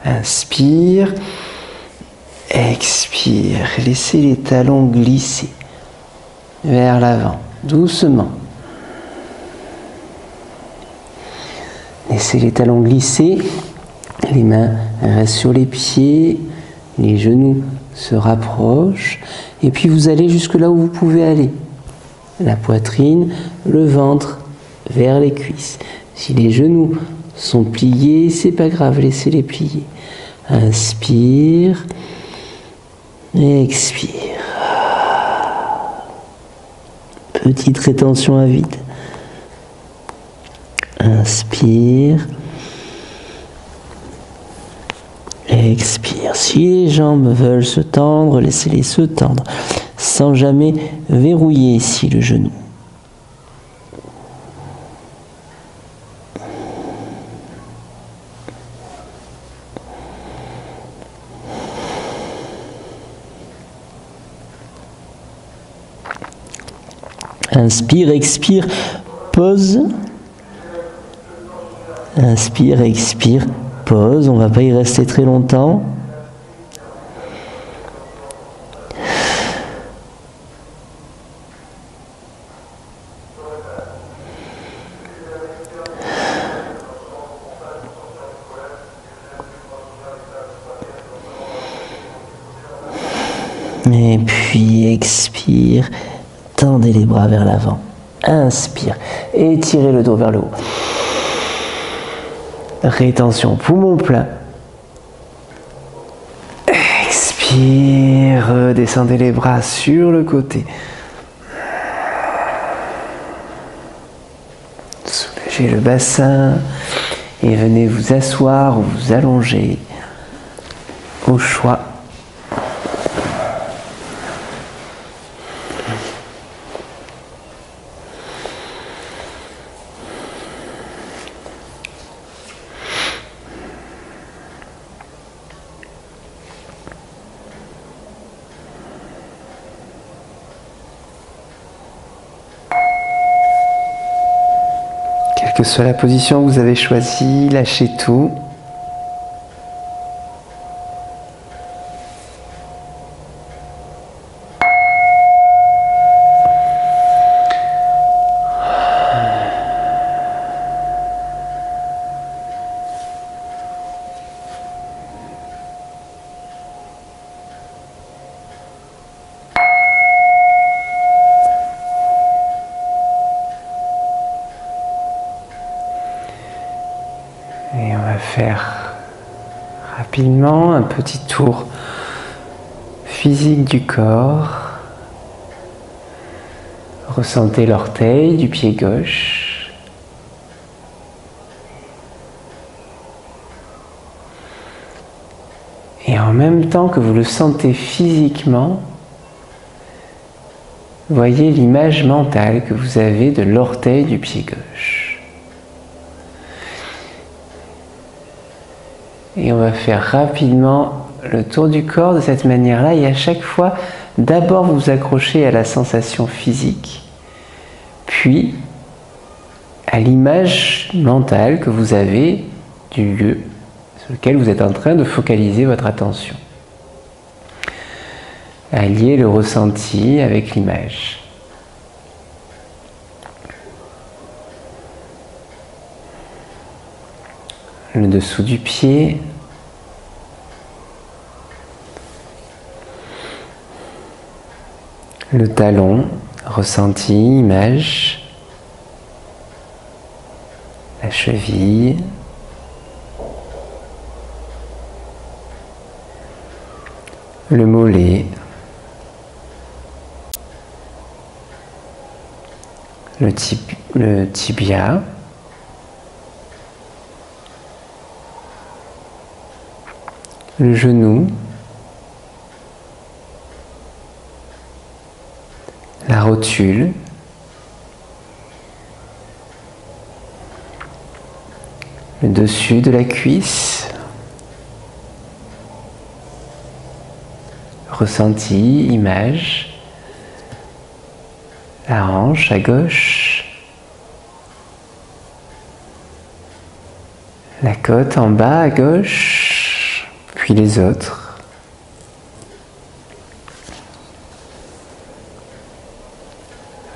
Inspire, expire, laissez les talons glisser vers l'avant, doucement. Laissez les talons glisser, les mains restent sur les pieds, les genoux se rapprochent, et puis vous allez jusque là où vous pouvez aller. La poitrine, le ventre, vers les cuisses. Si les genoux sont pliés, c'est pas grave, laissez-les plier. Inspire, expire. Petite rétention à vide. Inspire, expire. Si les jambes veulent se tendre, laissez-les se tendre, sans jamais verrouiller ici le genou. Inspire, expire, pause. Inspire, expire, pause. On ne va pas y rester très longtemps. Et puis expire. Tendez les bras vers l'avant. Inspire. Étirez le dos vers le haut. Rétention, poumon plein. Expire. Descendez les bras sur le côté. Soulagez le bassin. Et venez vous asseoir ou vous allonger au choix. que ce soit la position que vous avez choisie, lâchez tout. Et on va faire rapidement un petit tour physique du corps. Ressentez l'orteil du pied gauche. Et en même temps que vous le sentez physiquement, voyez l'image mentale que vous avez de l'orteil du pied gauche. Et on va faire rapidement le tour du corps de cette manière-là. Et à chaque fois, d'abord vous accrochez à la sensation physique, puis à l'image mentale que vous avez du lieu sur lequel vous êtes en train de focaliser votre attention. Alliez le ressenti avec l'image. Le dessous du pied, le talon, ressenti, image, la cheville, le mollet, le tibia, le genou, la rotule, le dessus de la cuisse, ressenti, image, la hanche à gauche, la côte en bas à gauche, puis les autres.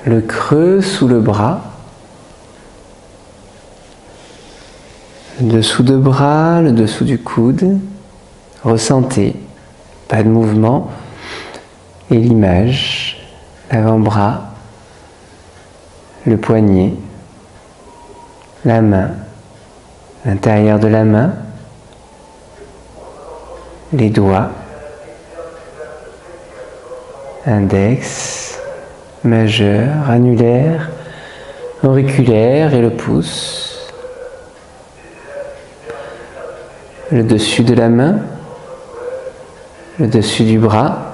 Le creux sous le bras, le dessous de bras, le dessous du coude, ressentez, pas de mouvement, et l'image, l'avant-bras, le poignet, la main, l'intérieur de la main, les doigts, index, majeur, annulaire, auriculaire et le pouce, le dessus de la main, le dessus du bras,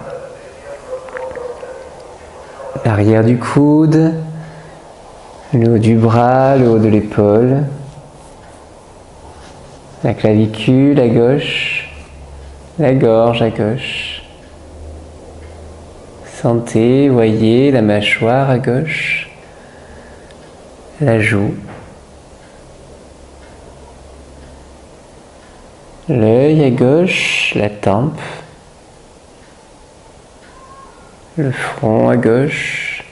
l'arrière du coude, le haut du bras, le haut de l'épaule, la clavicule à gauche, la gorge à gauche. Sentez, voyez la mâchoire à gauche, la joue, l'œil à gauche, la tempe, le front à gauche,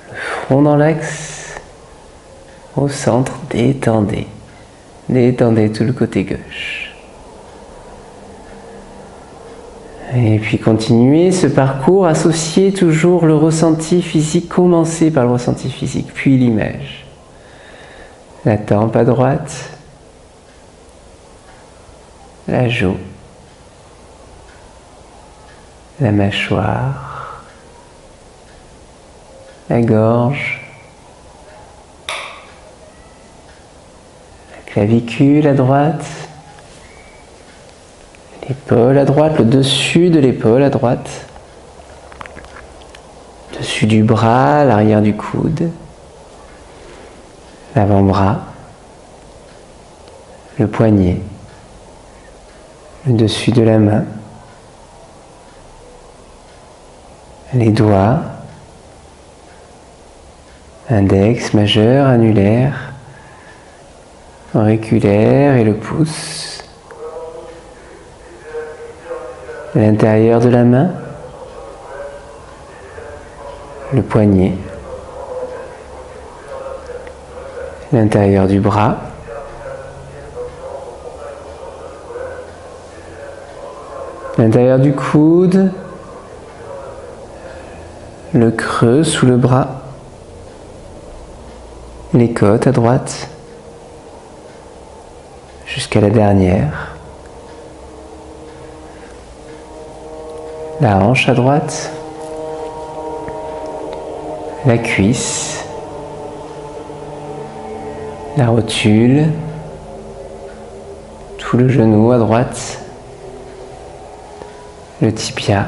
le front dans l'axe, au centre, détendez, détendez tout le côté gauche. Et puis continuez ce parcours, associez toujours le ressenti physique, commencez par le ressenti physique, puis l'image. La tempe à droite, la joue, la mâchoire, la gorge, la clavicule à droite, l'épaule à droite, le dessus de l'épaule à droite, dessus du bras, l'arrière du coude, l'avant-bras, le poignet, le dessus de la main, les doigts, Index, majeur, annulaire, auriculaire et le pouce. L'intérieur de la main, le poignet, l'intérieur du bras, l'intérieur du coude, le creux sous le bras, les côtes à droite, jusqu'à la dernière, la hanche à droite, la cuisse, la rotule, tout le genou à droite, le tibia,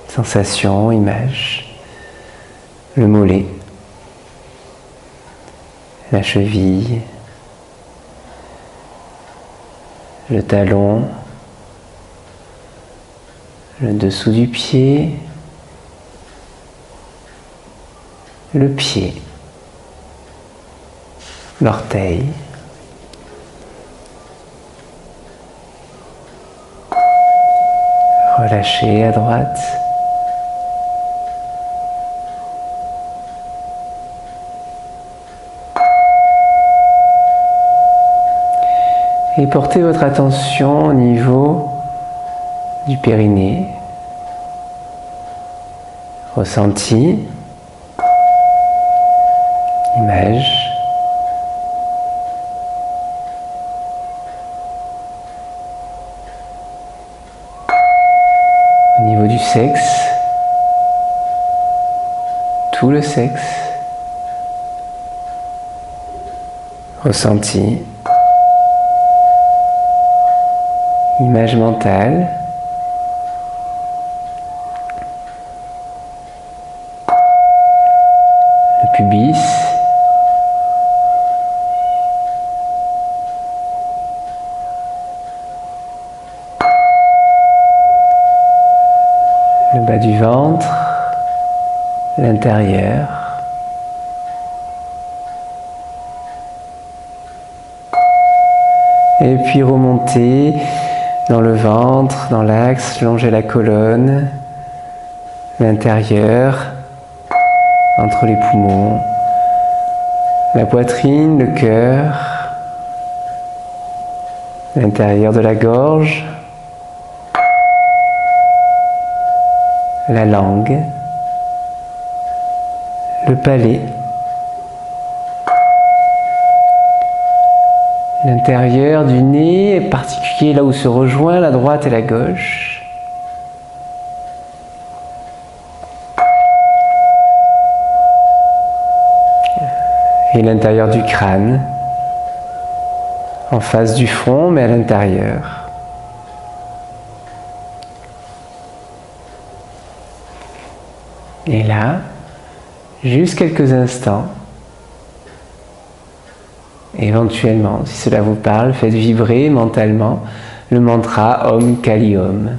sensation, image, le mollet, la cheville, le talon, le dessous du pied, le pied, l'orteil, relâchez à droite, et portez votre attention au niveau du périnée, ressenti, image, au niveau du sexe, tout le sexe, ressenti, image mentale, le pubis, le bas du ventre, l'intérieur, et puis remonter dans le ventre, dans l'axe, longer la colonne, l'intérieur, entre les poumons, la poitrine, le cœur, l'intérieur de la gorge, la langue, le palais, l'intérieur du nez, en particulier là où se rejoint la droite et la gauche. Et l'intérieur du crâne, en face du front, mais à l'intérieur. Et là, juste quelques instants, éventuellement, si cela vous parle, faites vibrer mentalement le mantra Om Kali Om.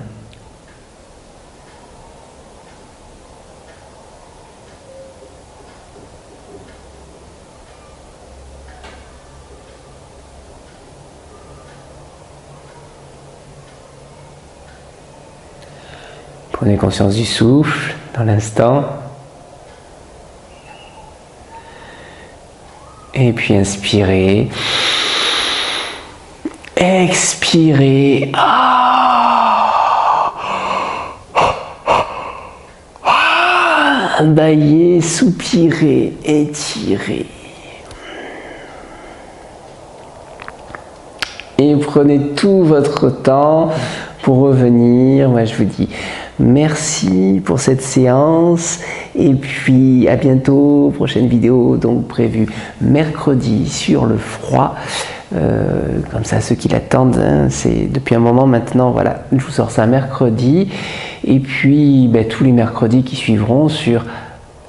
Prenez conscience du souffle dans l'instant. Et puis inspirez. Expirez. Baillez, soupirez, étirez. Et prenez tout votre temps pour revenir. Moi, je vous dis merci pour cette séance. Et puis, à bientôt. Prochaine vidéo, donc prévue mercredi sur le froid. Comme ça, ceux qui l'attendent, hein, c'est depuis un moment maintenant. Voilà, je vous sors ça mercredi. Et puis, tous les mercredis qui suivront sur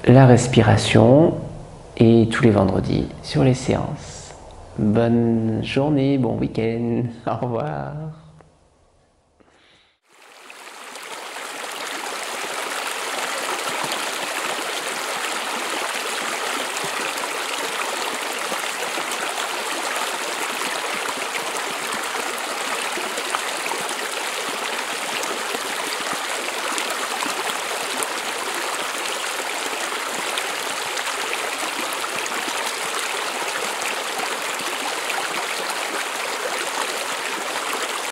la respiration. Et tous les vendredis sur les séances. Bonne journée, bon week-end. Au revoir.